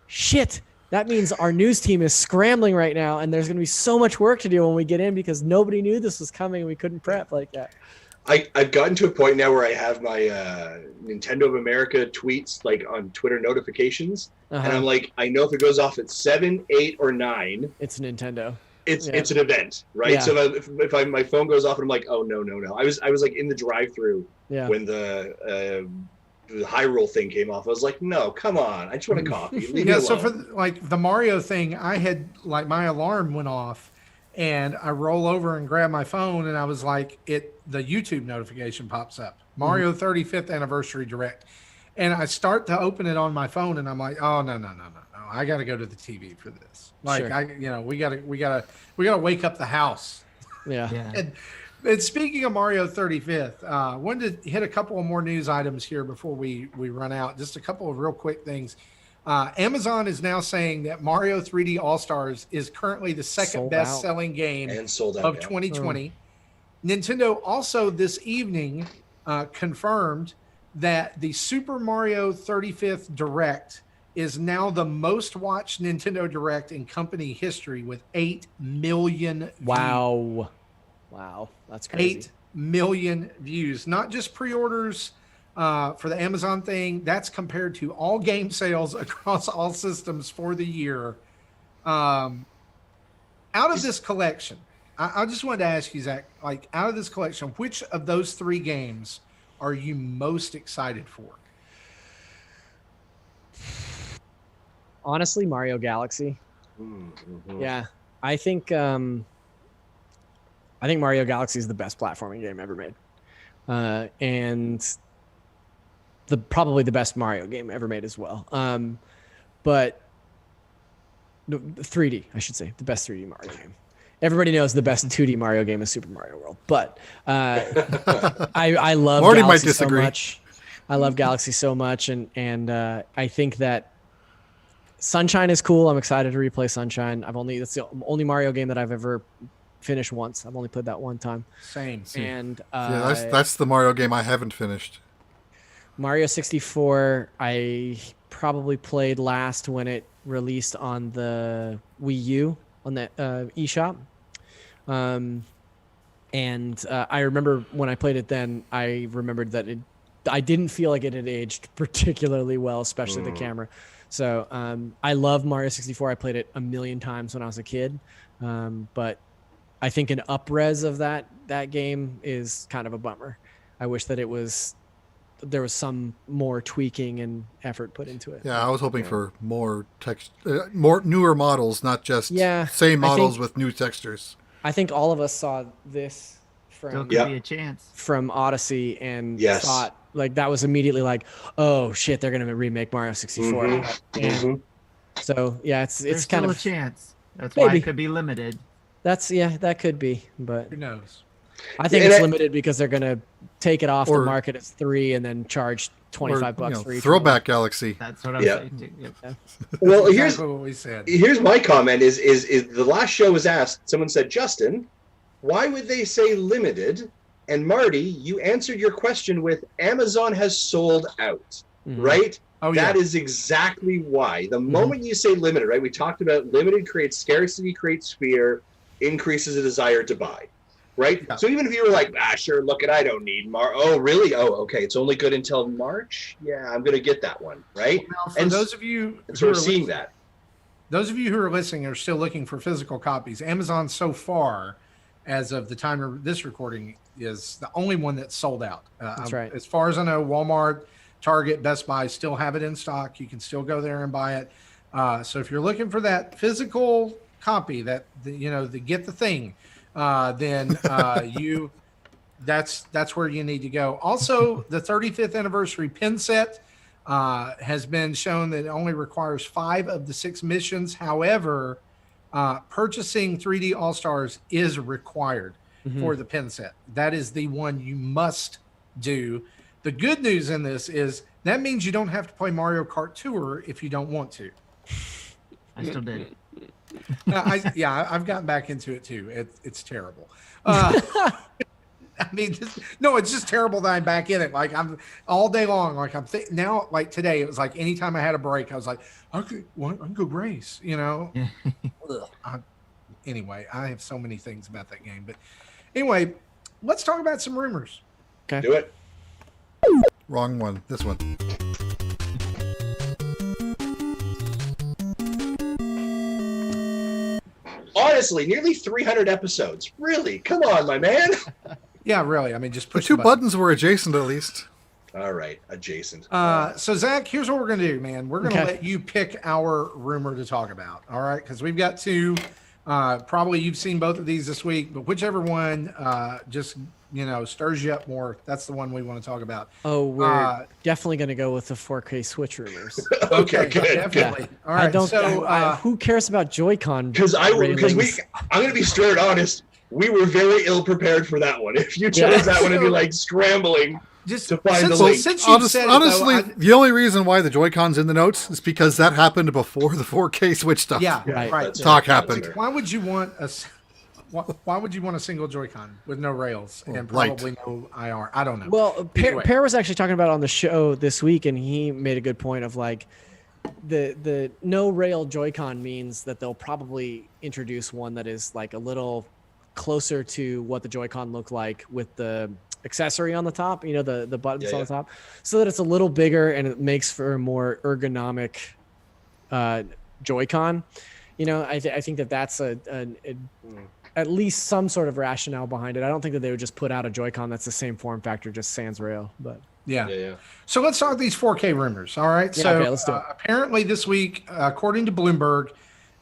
shit, that means our news team is scrambling right now. And there's going to be so much work to do when we get in because nobody knew this was coming and we couldn't prep like that. I've gotten to a point now where I have my Nintendo of America tweets like on Twitter notifications. And I'm like, I know if it goes off at 7, 8, or 9, it's Nintendo. It's an event, right? Yeah. So if my phone goes off and I'm like, oh no. I was like in the drive-through when the Hyrule thing came off. I was like, no, come on, I just want a coffee. Leave me alone. So for like the Mario thing, I had like my alarm went off, and I roll over and grab my phone, and I was like, the YouTube notification pops up, Mario 35th anniversary direct, and I start to open it on my phone, and I'm like, oh no, I got to go to the TV for this. Like, sure. We gotta wake up the house. Yeah. And speaking of Mario 35th, wanted to hit a couple of more news items here before we run out. Just a couple of real quick things. Amazon is now saying that Mario 3D All-Stars is currently the second best-selling game of 2020. Nintendo also this evening confirmed that the Super Mario 35th Direct is now the most watched Nintendo Direct in company history with 8 million views. Wow, that's crazy. 8 million views. Not just pre-orders for the Amazon thing. That's compared to all game sales across all systems for the year. Out of this collection, I just wanted to ask you, Zach, like, out of this collection, which of those 3 games are you most excited for? Honestly, Mario Galaxy. Yeah, I think Mario Galaxy is the best platforming game ever made, and probably the best Mario game ever made as well. But the 3D, I should say, the best 3D Mario game. Everybody knows the best 2D Mario game is Super Mario World, but I love Marty Galaxy might disagree. so much. I love Galaxy so much, and I think that Sunshine is cool. I'm excited to replay Sunshine. That's the only Mario game that I've ever finished once. I've only played that one time. Same. And that's the Mario game I haven't finished. Mario 64, I probably played last when it released on the Wii U on the eShop. And I remember when I played it then, I remembered that I didn't feel like it had aged particularly well, especially the camera. So I love Mario 64. I played it a million times when I was a kid. But I think an up-res of that game is kind of a bummer. I wish that there was some more tweaking and effort put into it. Yeah, I was hoping for more more newer models, not just same models with new textures. I think all of us saw this Still from could be a chance. from Odyssey and Yes. thought like that was immediately like, oh shit, they're gonna remake Mario 64. Mhm. And Mhm. so yeah, it's There's kind still of a chance. That's why maybe. it could be limited. that could be, but Who knows? I think And it's I- limited because they're gonna take it off the Or- market as 3 and then charge $25 for each Throwback one. Galaxy. That's what I'm Yeah. saying. Too. Yep. Well, That's here's exactly what we said. here's my comment is the last show was asked, someone said, Justin, why would they say limited? And Marty, you answered your question with Amazon has sold out, Mhm. right? Oh yeah. That is exactly why. The moment you say limited, right? We talked about limited creates scarcity, creates fear, increases a desire to buy, right? Yeah. So even if you were like, sure, look it, I don't need Oh, really? Oh, okay. It's only good until March? Yeah, I'm going to get that one, right? Now, for And those of you And who so are we're seeing listening- that. Those of you who are listening are still looking for physical copies. Amazon so far, as of the time of this recording, is the only one that's sold out. That's right. As far as I know, Walmart, Target, Best Buy still have it in stock. You can still go there and buy it. So if you're looking for that physical copy, that the get the thing, then that's where you need to go. Also, the 35th anniversary pin set has been shown that it only requires 5 of the 6 missions. However, purchasing 3D All Stars is required for the pin set. That is the one you must do. The good news in this is that means you don't have to play Mario Kart Tour if you don't want to. I still did it. I've gotten back into it too. It's terrible. I mean, it's just terrible that I'm back in it. Like I'm all day long. Like now, like today, it was like anytime I had a break, I was like, I can go race. Anyway, I have so many things about that game. But anyway, let's talk about some rumors. Do it. Wrong one. This one. Honestly, nearly 300 episodes. Really? Come on, my man. Yeah, really. I mean, just The push two the button. buttons were adjacent at least. All right, adjacent. So Zach, here's what we're gonna do, man. We're gonna Okay. let you pick our rumor to talk about. All right, because we've got 2. Probably you've seen both of these this week, but whichever one just stirs you up more, that's the one we want to talk about. Oh, we're Uh, definitely going to go with the 4K Switch rumors. Okay, good. definitely. All right, I don't. so who cares about Joy-Con? Because I'm going to be straight honest. We were very ill prepared for that one. If you chose that one, it'd be like scrambling. just to find since, the link. since you said Honestly, it, though, the only reason why the Joy-Con's in the notes is because that happened before the 4K Switch stuff. yeah, Right. right. That's Talk fair. happened. That's fair. Why would you want why would you want a single Joy-Con with no rails and light. probably no IR? I don't know. Well, Anyway. Pear was actually talking about it on the show this week, and he made a good point of like the no rail Joy-Con means that they'll probably introduce one that is like a little closer to what the Joy-Con look like with the accessory on the top, the buttons Yeah, on the top, so that it's a little bigger and it makes for a more ergonomic Joy-Con. I think that's at least some sort of rationale behind it. I don't think that they would just put out a Joy-Con that's the same form factor, just sans rail. But Yeah. So let's talk these 4K rumors. All right. Yeah, So okay, let's do it. Apparently this week, according to Bloomberg,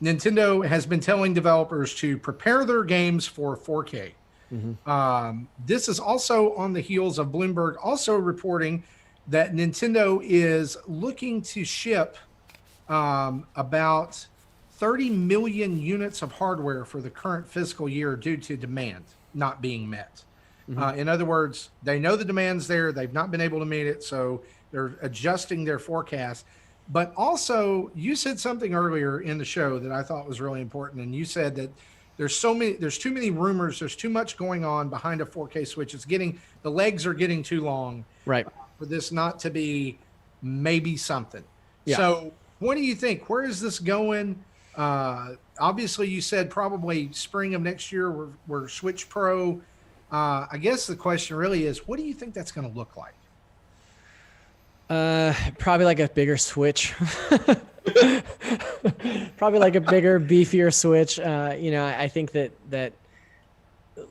Nintendo has been telling developers to prepare their games for 4K. This is also on the heels of Bloomberg also reporting that Nintendo is looking to ship about 30 million units of hardware for the current fiscal year due to demand not being met. In other words, they know the demand's there. They've not been able to meet it, so they're adjusting their forecast. But also, you said something earlier in the show that I thought was really important, and you said that there's too many rumors, there's too much going on behind a 4K Switch. The legs are getting too long right. for this not to be maybe something. Yeah. So what do you think? Where is this going? Obviously, you said probably spring of next year we're Switch Pro. I guess the question really is, what do you think that's going to look like? Probably like a bigger Switch. Probably like a bigger, beefier Switch. I think that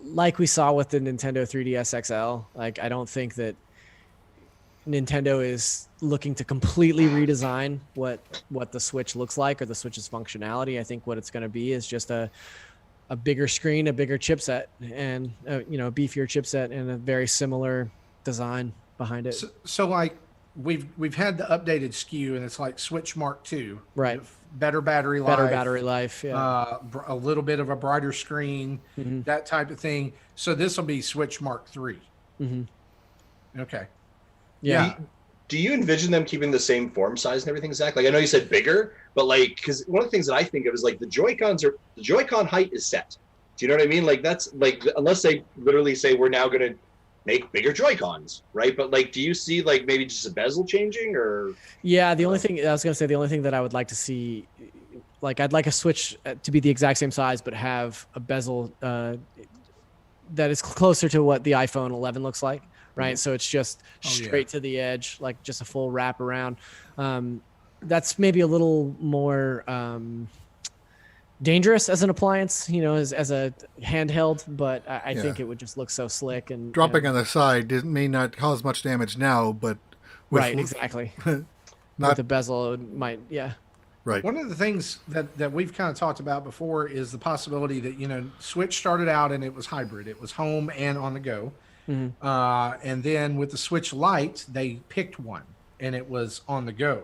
like we saw with the Nintendo 3DS XL, like I don't think that Nintendo is looking to completely redesign what the Switch looks like or the Switch's functionality. I think what it's going to be is just a a bigger screen, a bigger chipset, and a beefier chipset, and a very similar design behind it. So like we've had the updated SKU, and it's like Switch Mark II, Right. Better battery life, Better battery life, yeah. A little bit of a brighter screen, that type of thing. So this will be Switch Mark III. Okay. Yeah. Do you envision them keeping the same form size and everything, Zach? Like, I know you said bigger, but like, because one of the things that I think of is like the Joy-Con height is set. Do you know what I mean? Like, that's like, unless they literally say we're now going to make bigger Joy-Cons, right? But like, do you see like maybe just a bezel changing or? Yeah, the only thing that I would like to see, like, I'd like a Switch to be the exact same size, but have a bezel that is closer to what the iPhone 11 looks like. Right. So it's just straight to the edge, like just a full wrap around. That's maybe a little more dangerous as an appliance, as a handheld, but I think it would just look so slick. And dropping on the side may not cause much damage now, but exactly. With the bezel, it might, Right. One of the things that we've kind of talked about before is the possibility that, Switch started out and it was hybrid. It was home and on the go. And then with the Switch Lite, they picked one and it was on the go.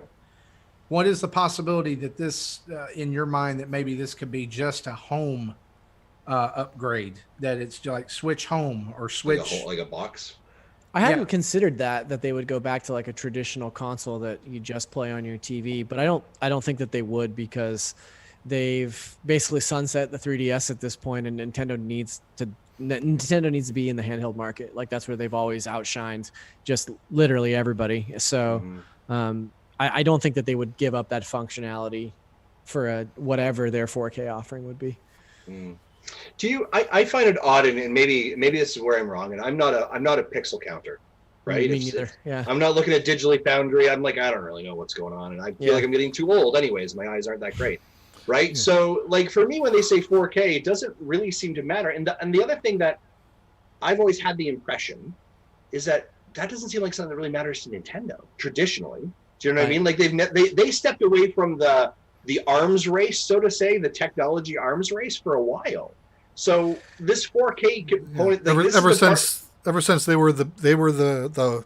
What is the possibility that this, in your mind, that maybe this could be just a home upgrade, that it's like Switch Home or Switch like a box? I hadn't considered that they would go back to like a traditional console that you just play on your TV, but I don't think that they would, because they've basically sunset the 3DS at this point, and Nintendo needs to be in the handheld market. Like, that's where they've always outshined just literally everybody. So I don't think that they would give up that functionality for whatever their 4K offering would be. Do you? I find it odd, and maybe this is where I'm wrong. And I'm not a pixel counter, right? Me neither. Yeah. I'm not looking at Digitally Foundry. I'm like, I don't really know what's going on, and I feel like I'm getting too old. Anyways, my eyes aren't that great, right? Yeah. So, like, for me, when they say 4K, it doesn't really seem to matter. And the other thing that I've always had the impression is that doesn't seem like something that really matters to Nintendo traditionally. Do you know what I mean? Like, they stepped away from the arms race, so to say, the technology arms race for a while. So this 4K component, ever since they were the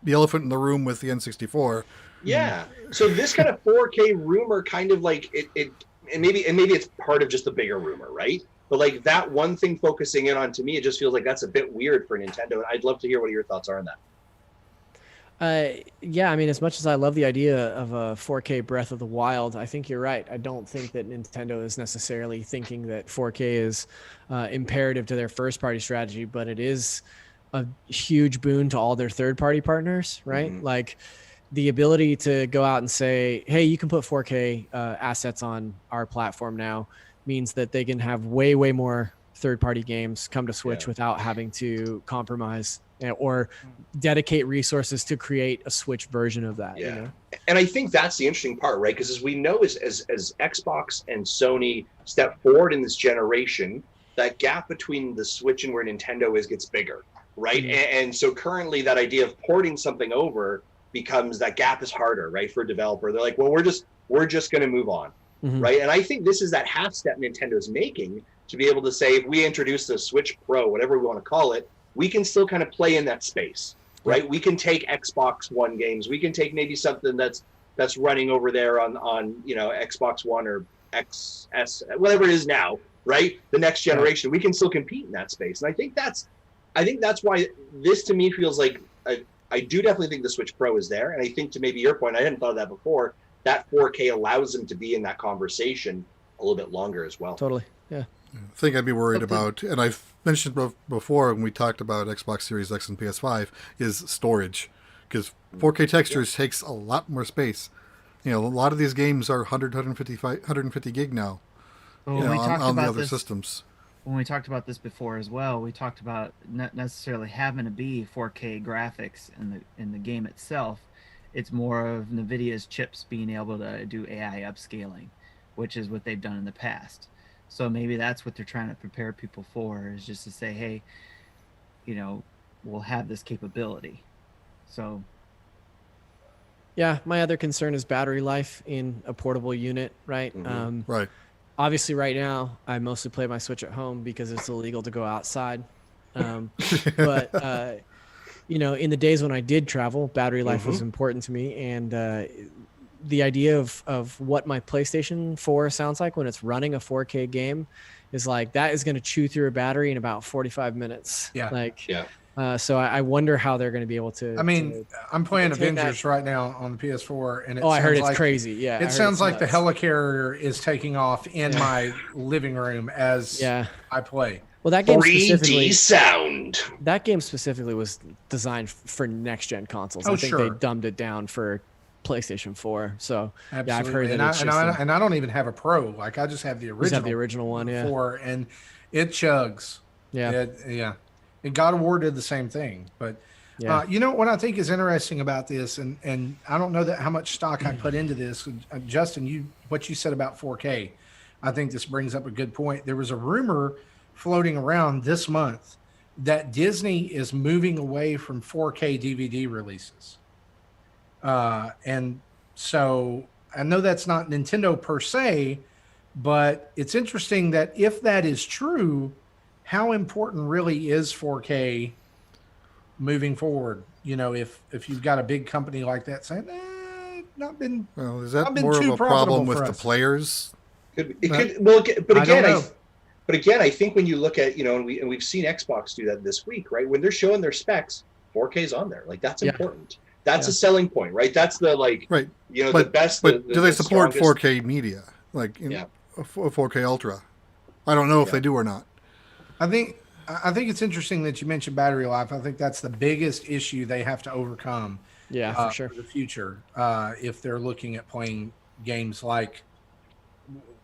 elephant in the room with the N64. Yeah. So this kind of 4K rumor, kind of like it and maybe it's part of just the bigger rumor, right? But like that one thing focusing in on, to me, it just feels like that's a bit weird for Nintendo. And I'd love to hear what your thoughts are on that. Yeah, I mean, as much as I love the idea of a 4K Breath of the Wild, I think you're right. I don't think that Nintendo is necessarily thinking that 4K is imperative to their first-party strategy, but it is a huge boon to all their third-party partners, right? Like, the ability to go out and say, hey, you can put 4K assets on our platform now, means that they can have way, way more third-party games come to Switch without having to compromise or dedicate resources to create a Switch version of that. Yeah. And I think that's the interesting part, right? Because as we know, as Xbox and Sony step forward in this generation, that gap between the Switch and where Nintendo is gets bigger, right? And so currently that idea of porting something over becomes, that gap is harder, right? For a developer. They're like, well, we're just going to move on, right? And I think this is that half step Nintendo's making, to be able to say, if we introduce the Switch Pro, whatever we want to call it, we can still kind of play in that space, right? We can take Xbox One games. We can take maybe something that's running over there on Xbox One or XS, whatever it is now, right? The next generation, we can still compete in that space. And I think that's why this, to me, feels like I do definitely think the Switch Pro is there. And I think, to maybe your point, I hadn't thought of that before, that 4K allows them to be in that conversation a little bit longer as well. Totally. Yeah. Thing I'd be worried about, and I've mentioned before when we talked about Xbox Series X and PS5, is storage, because 4K textures takes a lot more space. A lot of these games are 150 gig now. Well, on the other systems. When we talked about this before as well, we talked about not necessarily having to be 4K graphics in the game itself. It's more of NVIDIA's chips being able to do AI upscaling, which is what they've done in the past. So maybe that's what they're trying to prepare people for, is just to say, hey, we'll have this capability. So. Yeah, my other concern is battery life in a portable unit, right? Right. obviously right now I mostly play my Switch at home because it's illegal to go outside. But you know, in the days when I did travel, battery life was important to me, and the idea of what my PlayStation 4 sounds like when it's running a 4K game is like that is going to chew through a battery in about 45 minutes. Yeah. Like, Yeah. So I wonder how they're going to be able to. I mean, I'm playing take Avengers right now on the PS4, and I heard it's like, crazy. Yeah, it sounds like the helicarrier is taking off in my living room as I play. Well, that game 3D sound. That game specifically was designed for next gen consoles. Oh, I think sure. they dumbed it down for PlayStation 4. So absolutely. Yeah, I've heard and that. I don't even have a Pro. Like I just have the original. You have the original one, yeah. 4, and it chugs. Yeah. And God of War did the same thing. But you know what I think is interesting about this, and I don't know that how much stock I put into this. Justin, what you said about 4K, I think this brings up a good point. There was a rumor floating around this month that Disney is moving away from 4K DVD releases. And so I know that's not Nintendo per se, but it's interesting that if that is true, how important really is 4K moving forward? You know, if you've got a big company like that saying, not been. Well, is that been more of too a problem profitable with for the us. players? But again, I think when you look at, and we've seen Xbox do that this week, right? When they're showing their specs, 4K's on there. Like that's important. That's a selling point, right? That's the the best. But do they the support strongest... 4K media, like a 4K Ultra? I don't know if they do or not. I think it's interesting that you mentioned battery life. I think that's the biggest issue they have to overcome. Yeah, for sure. For the future, if they're looking at playing games like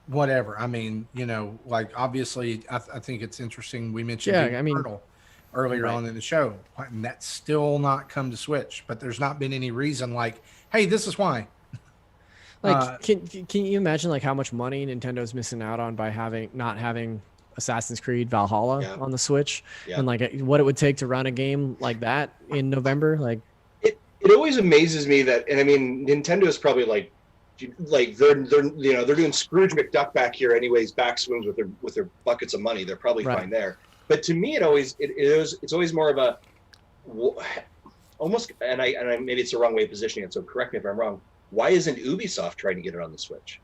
whatever. I mean, like obviously, I think it's interesting. We mentioned Hyrule earlier on in the show, and that's still not come to Switch. But there's not been any reason like, hey, this is why. Like, can you imagine like how much money Nintendo's missing out on by not having Assassin's Creed Valhalla on the Switch, and like what it would take to run a game like that in November? Like, it always amazes me that, and I mean, Nintendo is probably like they're doing Scrooge McDuck back here anyways, back swings with their buckets of money. They're probably fine there. But to me, it's always more of a almost, and I maybe it's the wrong way of positioning it. So correct me if I'm wrong. Why isn't Ubisoft trying to get it on the Switch?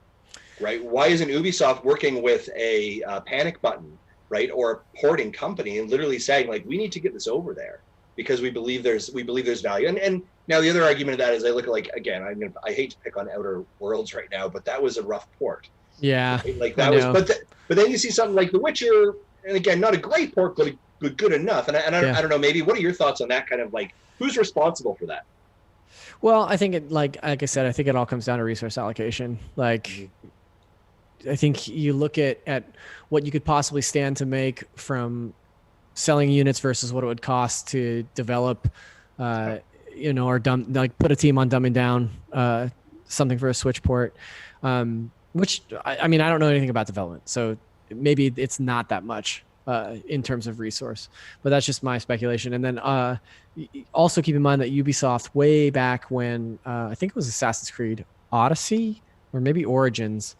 Right? Why isn't Ubisoft working with a panic button, right, or a porting company and literally saying like, we need to get this over there because we believe there's value. And now the other argument of that is I look at like, again, I hate to pick on Outer Worlds right now, but that was a rough port. Yeah, right? Like that was, but then you see something like The Witcher, and again, not a great port, but good enough. And I don't know, maybe what are your thoughts on that kind of like who's responsible for that? Well, I think it like I said, I think it all comes down to resource allocation. Like, I think you look at what you could possibly stand to make from selling units versus what it would cost to develop, or put a team on dumbing down something for a Switch port. Which I mean, I don't know anything about development, so maybe it's not that much in terms of resource, but that's just my speculation. And then also keep in mind that Ubisoft, way back when I think it was Assassin's Creed Odyssey or maybe Origins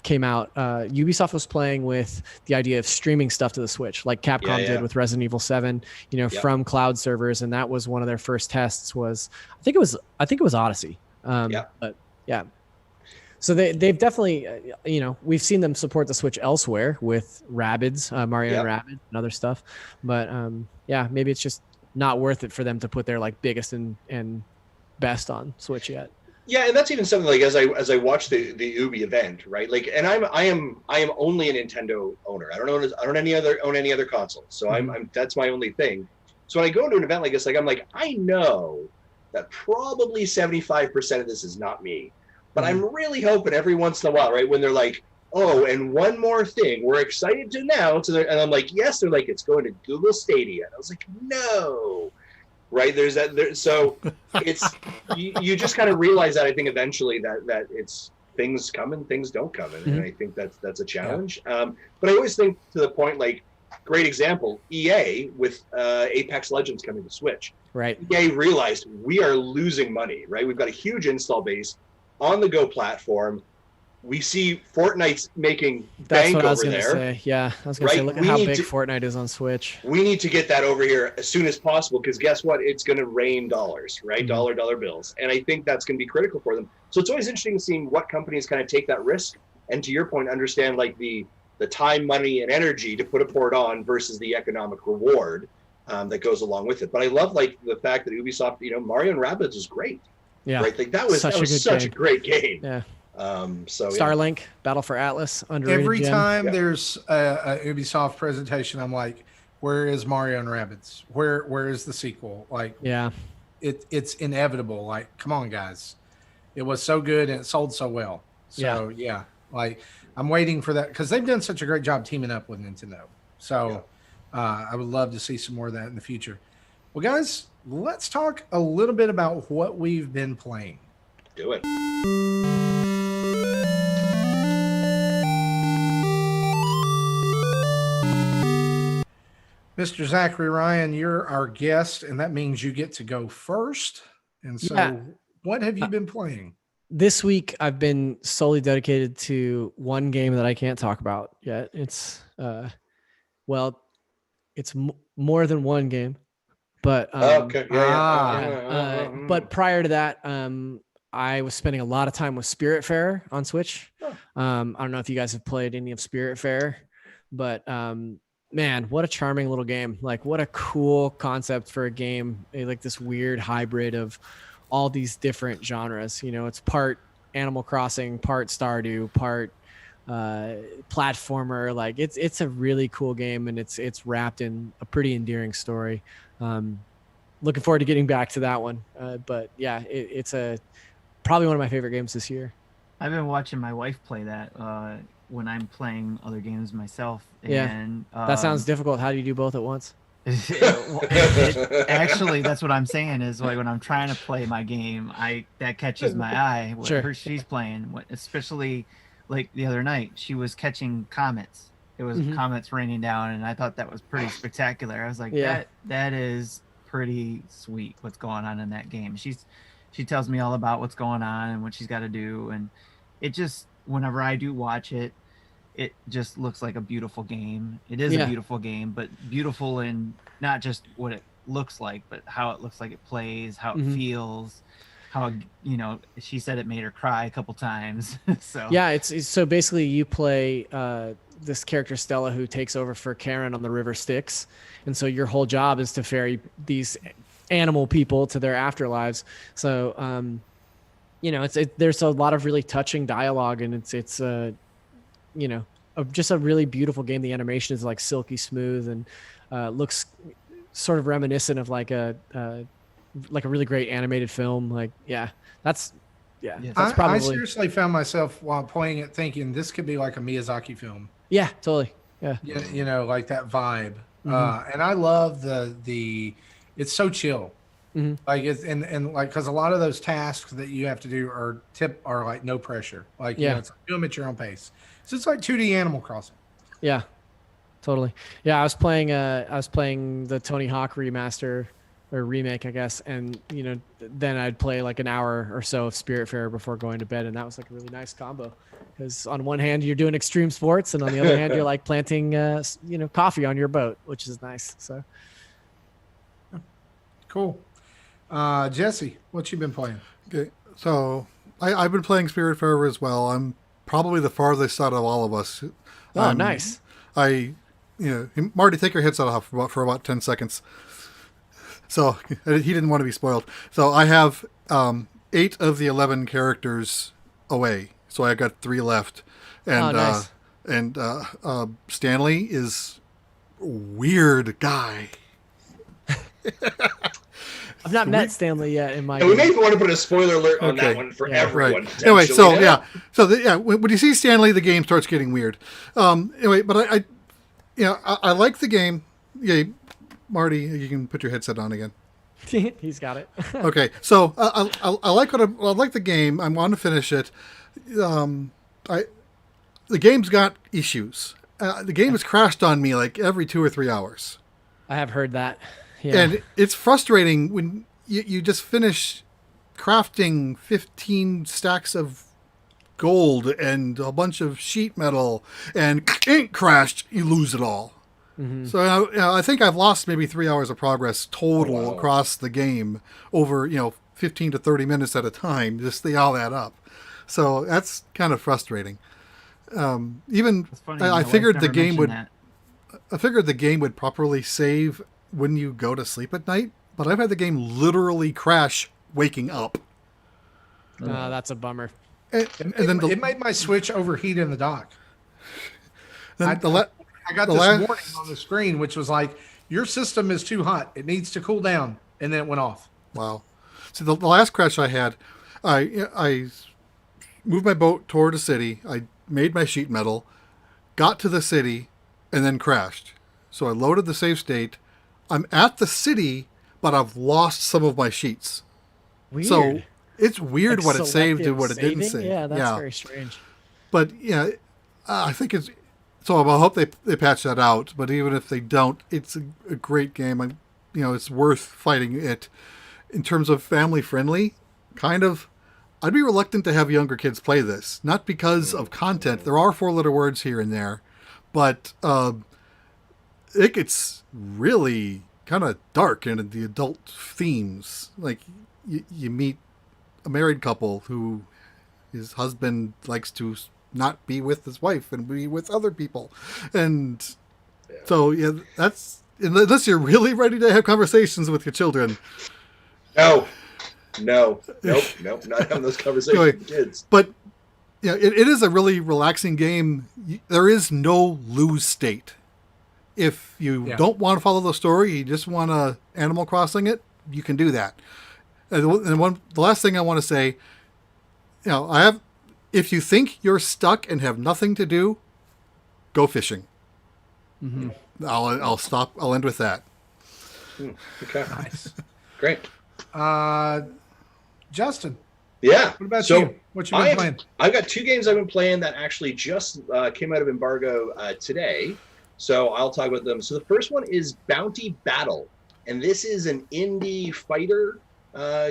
came out, Ubisoft was playing with the idea of streaming stuff to the Switch, like Capcom did with Resident Evil 7, from cloud servers, and that was one of their first tests. I think it was Odyssey. But yeah. So they've definitely, we've seen them support the Switch elsewhere with Rabbids, Mario and Rabbids and other stuff. But maybe it's just not worth it for them to put their like biggest and best on Switch yet. Yeah, and that's even something like as I watch the Ubi event, right? Like, and I am only a Nintendo owner. I don't own any other consoles. So I'm that's my only thing. So when I go into an event like this, like I'm like, I know that probably 75% of this is not me. But I'm really hoping every once in a while, right, when they're like, oh, and one more thing, we're excited to announce, and I'm like, yes, they're like, it's going to Google Stadia. And I was like, no, right? There's that. So it's you just kind of realize that I think eventually that it's things come and things don't come, and I think that's a challenge. But I always think to the point, like, great example, EA with Apex Legends coming to Switch. Right. EA realized we are losing money, right? We've got a huge install base on the Go platform. We see Fortnite's making That's bank what I was over going to there. say. Yeah, I was going to say, Right? look at We how need big to- Fortnite is on Switch. We need to get that over here as soon as possible because guess what? It's going to rain dollars, right? Mhm. Dollar bills. And I think that's going to be critical for them. So it's always interesting seeing what companies kind of take that risk. And to your point, understand like the time, money, and energy to put a port on versus the economic reward that goes along with it. But I love like the fact that Ubisoft, Mario and Rabbids was great. Yeah. Right? Like that was such a great game. Yeah. So Starlink, Battle for Atlas, underrated Every gem. time Yeah. there's a Ubisoft presentation, I'm like, where is Mario and Rabbids? Where is the sequel? Like, Yeah. it's inevitable. Like, come on, guys. It was so good and it sold so well. So yeah, like I'm waiting for that because they've done such a great job teaming up with Nintendo. So I would love to see some more of that in the future. Well, guys, let's talk a little bit about what we've been playing. do it. Mr. Zachary Ryan, you're our guest, and that means you get to go first. And so, Yeah. what have you been playing? This week, I've been solely dedicated to one game that I can't talk about yet. It's, it's more than one game, but Okay. but prior to that, I was spending a lot of time with Spiritfarer on Switch. Oh. I don't know if you guys have played any of Spiritfarer, but man, what a charming little game! Like, what a cool concept for a game, like this weird hybrid of all these different genres. It's part Animal Crossing, part Stardew, part platformer. Like, it's a really cool game, and it's wrapped in a pretty endearing story. Looking forward to getting back to that one. But yeah, it's probably one of my favorite games this year. I've been watching my wife play that when I'm playing other games myself. Yeah. And That sounds difficult. How do you do both at once? Actually, that's what I'm saying is like when I'm trying to play my game, that catches my eye. What she's playing, especially like the other night, she was catching comets. It was comets raining down, and I thought that was pretty spectacular. I was like, that is pretty sweet. What's going on in that game? She tells me all about what's going on and what she's got to do, and it just whenever I do watch it. It just looks like a beautiful game. It is a beautiful game, but beautiful in not just what it looks like, but how it looks like it plays, how it feels, how, she said it made her cry a couple times. So yeah, it's so basically you play this character Stella who takes over for Karen on the River Styx. And so your whole job is to ferry these animal people to their afterlives. So, there's a lot of really touching dialogue, and it's just a really beautiful game. The animation is like silky smooth and looks sort of reminiscent of like a really great animated film. Like, that's probably. I seriously found myself while playing it thinking this could be like a Miyazaki film. Yeah, totally. Yeah. Like that vibe. And I love the it's so chill. Like it's and like because a lot of those tasks that you have to do are like no pressure. Like it's like, do them at your own pace. So it's like 2D Animal Crossing. Yeah, totally. Yeah, I was playing the Tony Hawk remaster or remake, I guess, and then I'd play like an hour or so of Spiritfarer before going to bed, and that was like a really nice combo. Because on one hand you're doing extreme sports, and on the other hand you're like planting coffee on your boat, which is nice. So cool. Jesse, what you been playing? Okay, so I've been playing Spiritfarer as well. I'm probably the farthest out of all of us. Oh, nice. Marty, take your headset off for about 10 seconds. So he didn't want to be spoiled. So I have 8 of the 11 characters away. So I got 3 left. And nice. Stanley is a weird guy. I've not met Stanley yet in my we may want to put a spoiler alert on that one for everyone. Right. Anyway, when you see Stanley, the game starts getting weird. But I like the game. Yeah, Marty, you can put your headset on again. He's got it. Okay, so I like I like the game. I want to finish it. The game's got issues. The game has crashed on me like every 2 or 3 hours. I have heard that. Yeah. And it's frustrating when you just finish crafting 15 stacks of gold and a bunch of sheet metal, and ink crashed, you lose it all. Mhm. So I think I've lost maybe 3 hours of progress total across the game over 15 to 30 minutes at a time. Just they all add up. So that's kind of frustrating. Even It's funny, I my wife figured the never game would. mentioned that. I figured the game would properly save when you go to sleep at night, but I've had the game literally crash waking up. That's a bummer. And then It made my Switch overheat in the dock. I got the this la- warning on the screen, which was like, your system is too hot. It needs to cool down. And then it went off. Wow. So the last crash I had, I moved my boat toward a city. I made my sheet metal, got to the city, and then crashed. So I loaded the save state. I'm at the city, but I've lost some of my sheets. Weird. So it's weird Like what it saved and what it selective didn't saving? save. Yeah, that's very strange. But I think it's so. I hope they patch that out. But even if they don't, it's a great game. It's worth fighting it. In terms of family friendly, kind of, I'd be reluctant to have younger kids play this. Not because of content. There are 4-letter words here and there, but it gets really kind of dark in the adult themes. Like you meet a married couple who his husband likes to not be with his wife and be with other people. And so, that's, unless you're really ready to have conversations with your children. Nope, not having those conversations with kids. But it is a really relaxing game. There is no lose state. If you don't want to follow the story, you just want to Animal Crossing it, you can do that. And the last thing I want to say, if you think you're stuck and have nothing to do, go fishing. Mm-hmm. I'll stop. I'll end with that. Okay. Nice. Great. Justin. Yeah. What about you? What you been playing? I've got 2 games I've been playing that actually just came out of embargo today. So I'll talk about them. So the first one is Bounty Battle. And this is an indie fighter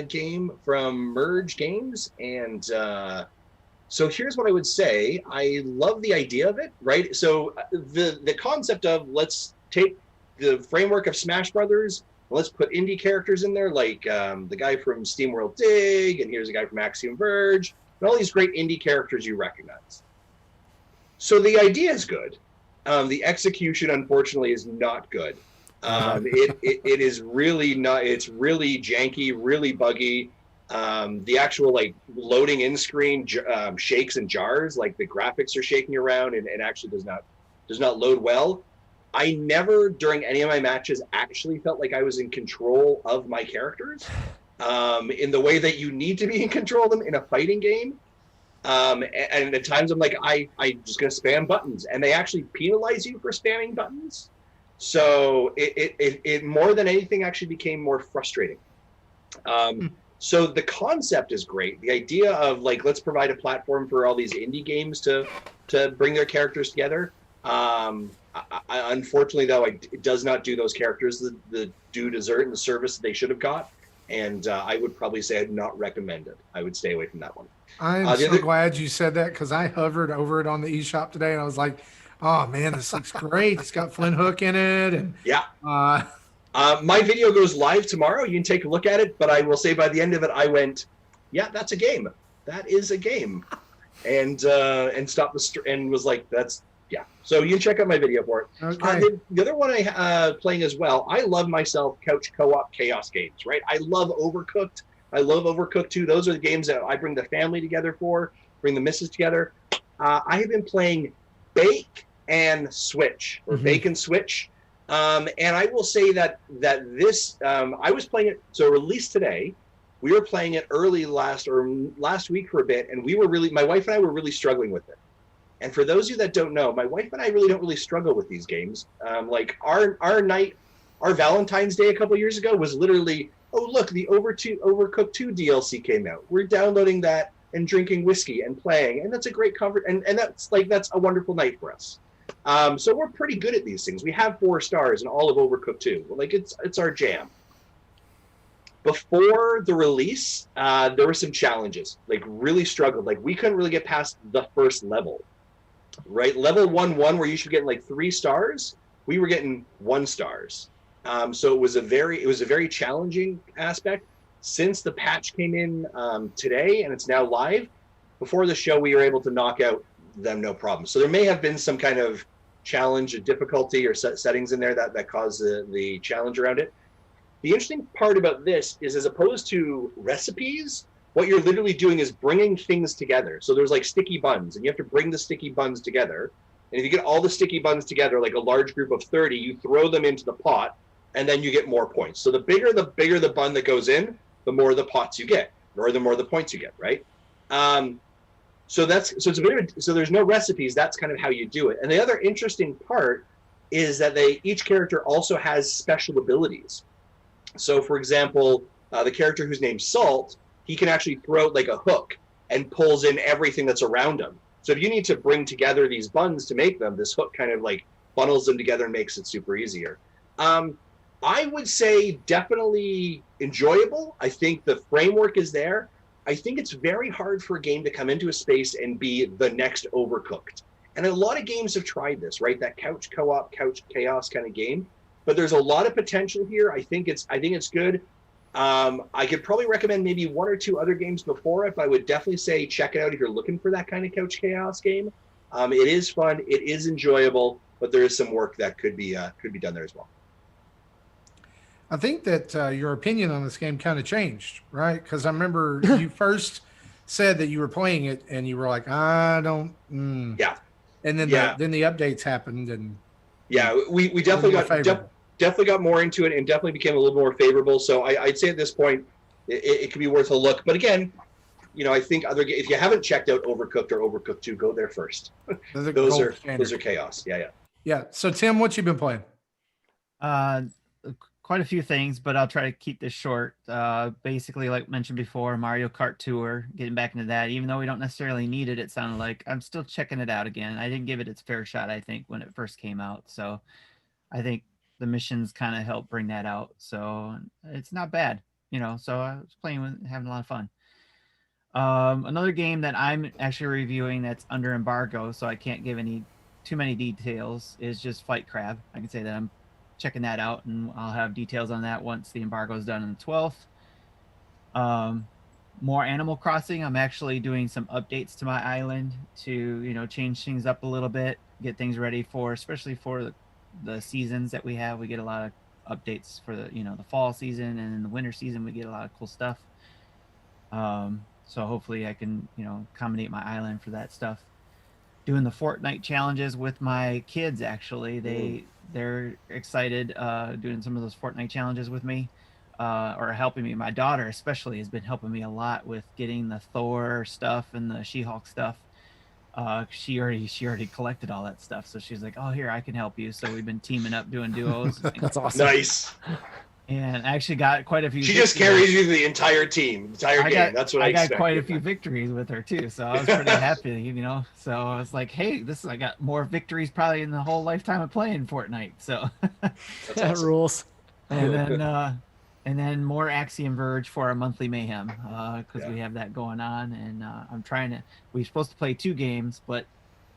game from Merge Games. And so here's what I would say. I love the idea of it, right? So the concept of let's take the framework of Smash Brothers, let's put indie characters in there, like the guy from SteamWorld Dig, and here's a guy from Axiom Verge, and all these great indie characters you recognize. So the idea is good. The execution, unfortunately, is not good. It is really not. It's really janky, really buggy. The actual loading in screen shakes and jars. Like the graphics are shaking around and actually does not load well. I never, during any of my matches, actually felt like I was in control of my characters in the way that you need to be in control of them in a fighting game. And at times I'm like, I'm just going to spam buttons. And they actually penalize you for spamming buttons. So it more than anything actually became more frustrating. So the concept is great. The idea of let's provide a platform for all these indie games to bring their characters together. Unfortunately, though, it does not do those characters the due desert and the service that they should have got. And I would probably say I'd not recommend it. I would stay away from that one. I'm so glad you said that because I hovered over it on the eShop today and I was like, oh man, this looks great. It's got Flint Hook in it. And yeah. My video goes live tomorrow. You can take a look at it, but I will say by the end of it, I went, yeah, that's a game. That is a game. And stopped and was like, yeah. So you can check out my video for it. Okay. The other one I playing as well, I love myself couch co-op chaos games, right? I love Overcooked. I love Overcooked 2. Those are the games that I bring the family together for, bring the missus together. I have been playing Bake and Switch, or Bake and Switch. And I will say that this, I was playing it, so released today. We were playing it early last week for a bit, and my wife and I were really struggling with it. And for those of you that don't know, my wife and I really don't really struggle with these games. Our Valentine's Day a couple years ago was literally, oh look, the Overcooked 2 DLC came out. We're downloading that and drinking whiskey and playing, and that's a great comfort, and that's a wonderful night for us. So we're pretty good at these things. We have 4 stars in all of Overcooked 2. It's our jam. before the release, there were some challenges. Like really struggled. Like we couldn't really get past the first level, right? Level 1-1, where you should get like 3 stars, we were getting 1 stars. So it was a very challenging aspect. Since the patch came in today and it's now live, before the show we were able to knock out them no problem. So there may have been some kind of challenge, or difficulty, or settings in there that caused the challenge around it. The interesting part about this is, as opposed to recipes, what you're literally doing is bringing things together. So there's like sticky buns, and you have to bring the sticky buns together. And if you get all the sticky buns together, like a large group of 30, you throw them into the pot, and then you get more points. So the bigger the bun that goes in, the more the pots you get, or the more the points you get, right? So it's a bit of so there's no recipes. That's kind of how you do it. And the other interesting part is that each character also has special abilities. So, for example, the character who's named Salt, he can actually throw like a hook and pulls in everything that's around him. So if you need to bring together these buns to make them, this hook kind of like funnels them together and makes it super easier. I would say definitely enjoyable. I think the framework is there. I think it's very hard for a game to come into a space and be the next Overcooked. And a lot of games have tried this, right? That couch co-op, couch chaos kind of game. But there's a lot of potential here. I think it's good. I could probably recommend maybe 1 or 2 other games before it, but I would definitely say check it out if you're looking for that kind of couch chaos game. It is fun, it is enjoyable, but there is some work that could be done there as well. I think that your opinion on this game kind of changed, right? Because I remember you first said that you were playing it, and you were like, I don't. Yeah. And then the updates happened, and we definitely got more into it, and definitely became a little more favorable. So I'd say at this point, it could be worth a look. But again, I think if you haven't checked out Overcooked or Overcooked 2, go there first. Those are chaos. Yeah. So Tim, what you been playing? Quite a few things, but I'll try to keep this short. Basically, like mentioned before, Mario Kart Tour, getting back into that. Even though we don't necessarily need it, it sounded like I'm still checking it out again. I didn't give it its fair shot, I think, when it first came out. So I think the missions kind of help bring that out. So it's not bad, so I was playing with, having a lot of fun. Another game that I'm actually reviewing that's under embargo, so I can't give too many details, is just Fight Crab. I can say that I'm checking that out, and I'll have details on that once the embargo is done on the 12th. More Animal Crossing. I'm actually doing some updates to my island to change things up a little bit, get things ready especially for the seasons that we have. We get a lot of updates for the the fall season, and in the winter season we get a lot of cool stuff. So hopefully I can accommodate my island for that stuff. Doing the Fortnite challenges with my kids. Actually, they're excited doing some of those Fortnite challenges with me, or helping me. My daughter especially has been helping me a lot with getting the Thor stuff and the She-Hulk stuff. She already collected all that stuff, so she's like, oh, here, I can help you. So we've been teaming up doing duos. That's awesome. Nice. And I actually got quite a few. She just carries you the entire team, game. That's what I expected. I got quite a few victories with her too, so I was pretty happy, So I was like, hey, I got more victories probably in the whole lifetime of playing Fortnite. So that awesome. Rules. And then more Axiom Verge for our monthly mayhem, because we have that going on, and I'm trying to. We're supposed to play 2 games, but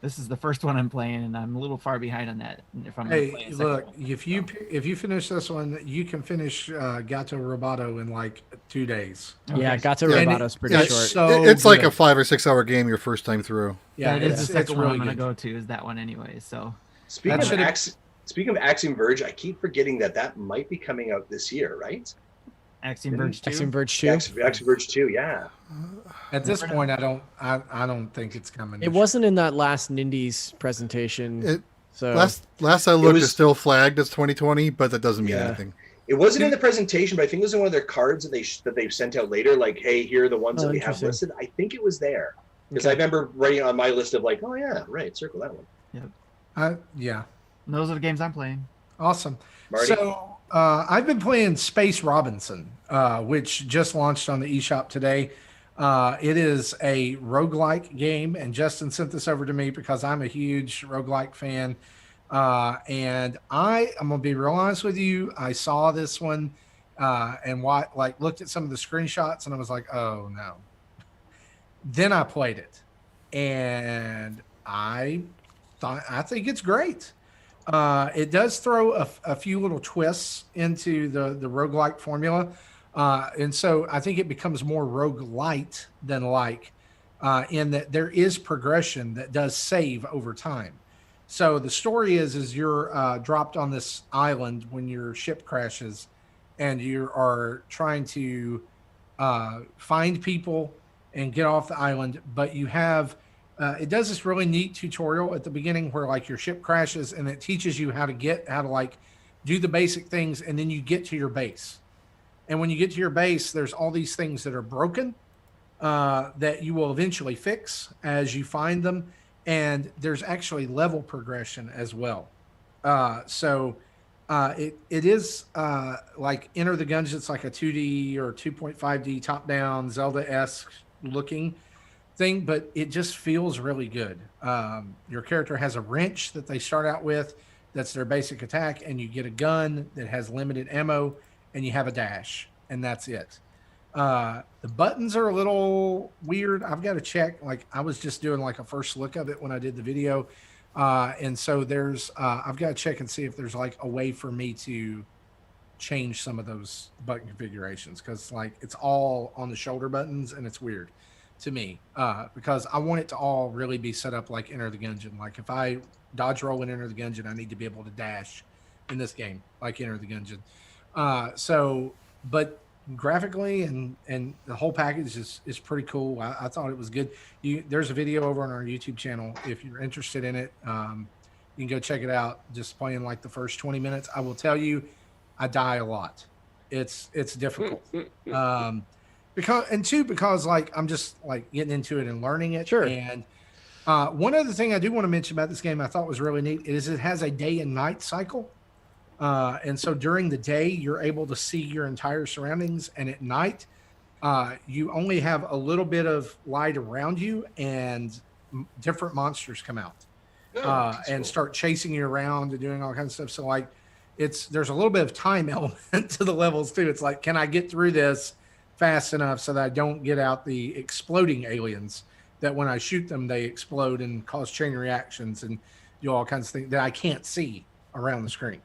this is the first one I'm playing, and I'm a little far behind on that. If I'm look, if you finish this one, you can finish Gato Roboto in like 2 days. Okay. Yeah, Gato Robato's pretty short. It's like a 5 or 6 hour game your first time through. Yeah, it's the second one I'm going to go to is that one anyway. So speaking of Axiom Verge, I keep forgetting that might be coming out this year, right? Axiom Verge 2. Axiom Verge 2. Axiom Verge 2, yeah. At this point, I don't think it's coming. It wasn't in that last Nindies presentation. Last I looked, it's still flagged as 2020, but that doesn't mean anything. It wasn't in the presentation, but I think it was in one of their cards that they've sent out later. Like, hey, here are the ones that we have listed. I think it was there because I remember writing on my list of like, oh yeah, right, circle that one. Yep. Yeah. And those are the games I'm playing. Awesome. Marty? So I've been playing Space Robinson, which just launched on the eShop today. It is a roguelike game, and Justin sent this over to me because I'm a huge roguelike fan. And I'm going to be real honest with you. I saw this one and looked at some of the screenshots and I was like, oh no. Then I played it and I think it's great. It does throw a few little twists into the roguelike formula. And so I think it becomes more roguelite than like, in that there is progression that does save over time. So the story is you're dropped on this island when your ship crashes and you are trying to find people and get off the island, but you have it does this really neat tutorial at the beginning where like your ship crashes and it teaches you how to like do the basic things, and then you get to your base. And when you get to your base, there's all these things that are broken that you will eventually fix as you find them, and there's actually level progression as well. It is like Enter the Gungeon. It's like a 2D or 2.5D top-down Zelda-esque looking thing, but it just feels really good. Your character has a wrench that they start out with. That's their basic attack, and you get a gun that has limited ammo, and you have a dash, and that's it. The buttons are a little weird. I've got to check. Like I was just doing like a first look of it when I did the video. And so there's, I've got to check and see if there's like a way for me to change some of those button configurations. Cause like it's all on the shoulder buttons and it's weird to me, because I want it to all really be set up like Enter the Gungeon. Like if I dodge roll and Enter the Gungeon, I need to be able to dash in this game, like Enter the Gungeon. But graphically and the whole package is pretty cool. I thought it was good. There's a video over on our YouTube channel if you're interested in it. You can go check it out. Just playing like the first 20 minutes. I will tell you, I die a lot. It's difficult. Because like I'm just like getting into it and learning it. Sure. And one other thing I do want to mention about this game I thought was really neat is it has a day and night cycle. And so during the day, you're able to see your entire surroundings. And at night, you only have a little bit of light around you and different monsters come out and start chasing you around and doing all kinds of stuff. So like there's a little bit of time element to the levels too. It's like, can I get through this fast enough so that I don't get out the exploding aliens that when I shoot them, they explode and cause chain reactions and do all kinds of things that I can't see around the screen.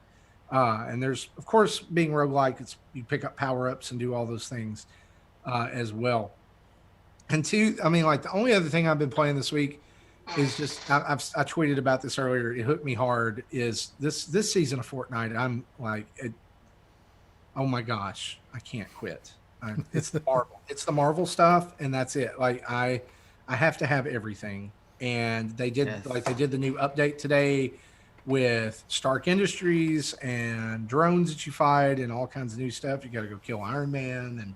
And there's, of course, being roguelike, you pick up power-ups and do all those things as well. And two, I mean, like the only other thing I've been playing this week is just, I tweeted about this earlier. It hooked me hard is this season of Fortnite. I'm like, oh my gosh, I can't quit. It's the Marvel. It's the Marvel stuff, and that's it. Like I have to have everything. And they did the new update today with Stark Industries and drones that you fight and all kinds of new stuff. You got to go kill Iron Man,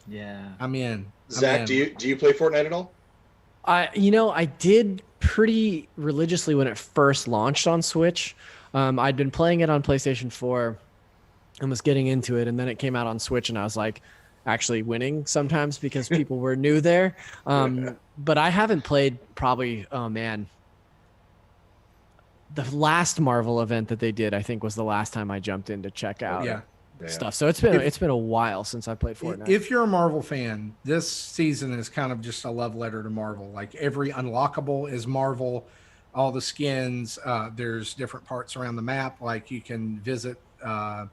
and I'm in. Zach, do you play Fortnite at all? I did pretty religiously when it first launched on Switch. I'd been playing it on PlayStation 4 and was getting into it, and then it came out on Switch, and I was like actually winning sometimes because people were new there. But I haven't played probably, the last Marvel event that they did, I think, was the last time I jumped in to check out stuff. So it's been a while since I played Fortnite. If you're a Marvel fan, this season is kind of just a love letter to Marvel. Like every unlockable is Marvel. All the skins, there's different parts around the map. Like you can visit a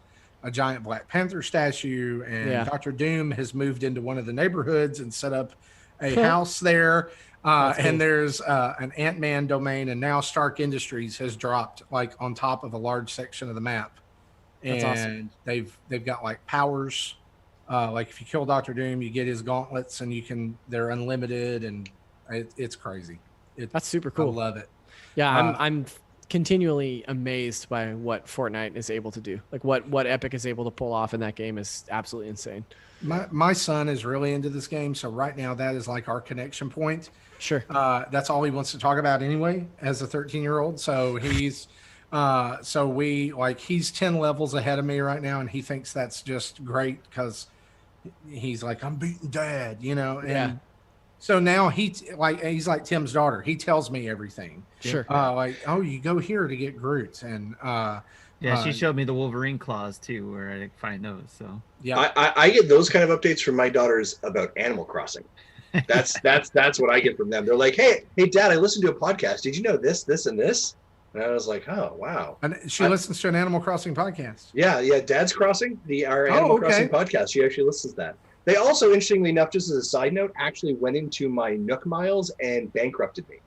giant Black Panther statue, and Dr. Doom has moved into one of the neighborhoods and set up a house there. And there's an Ant-Man domain, and now Stark Industries has dropped like on top of a large section of the map. And awesome. They've got like powers. Like if you kill Dr. Doom, you get his gauntlets, and they're unlimited, and it's crazy. That's super cool. I love it. Yeah, I'm continually amazed by what Fortnite is able to do. Like what Epic is able to pull off in that game is absolutely insane. My son is really into this game, so right now that is like our connection point. Sure. That's all he wants to talk about anyway as a 13-year-old. So he's he's 10 levels ahead of me right now, and he thinks that's just great because he's like, I'm beating Dad, And so now he's like Tim's daughter. He tells me everything. Sure. Like, oh, you go here to get Groot, and Yeah, she showed me the Wolverine claws too, where I find those. So Yeah. I get those kind of updates from my daughters about Animal Crossing. That's what I get from them. They're like, hey, Dad, I listened to a podcast. Did you know this, this, and this? And I was like, oh, wow. And she listens to an Animal Crossing podcast. Yeah, Dad's Crossing, our Animal Crossing podcast. She actually listens to that. They also, interestingly enough, just as a side note, actually went into my Nook miles and bankrupted me.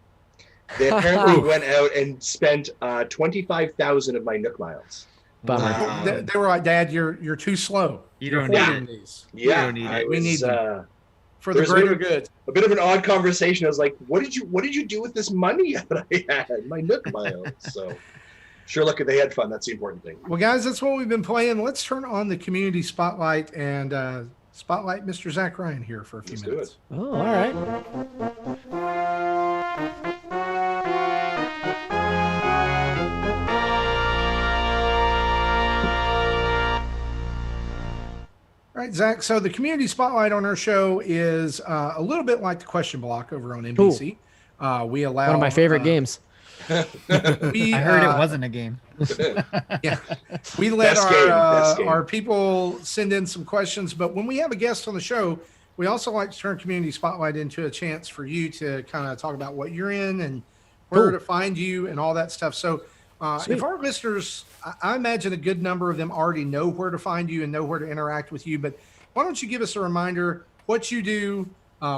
They apparently went out and spent 25,000 of my Nook miles. Bummer. They were like, Dad, you're too slow. You don't hoarding need these. Yeah, don't need it. We need them. For the there's greater good. A bit of an odd conversation. I was like, what did you do with this money that I had? My Nook miles. So sure, look, they had fun. That's the important thing. Well, guys, that's what we've been playing. Let's turn on the community spotlight and spotlight Mr. Zach Ryan here for a few minutes. Oh, all right. All right, Zach. So the community spotlight on our show is a little bit like the question block over on NBC. We allow one of my favorite games. I heard it wasn't a game. Yeah, we let our people send in some questions, but when we have a guest on the show, we also like to turn community spotlight into a chance for you to kind of talk about what you're in and where to find you and all that stuff. So if our listeners, I imagine a good number of them already know where to find you and know where to interact with you, but why don't you give us a reminder what you do,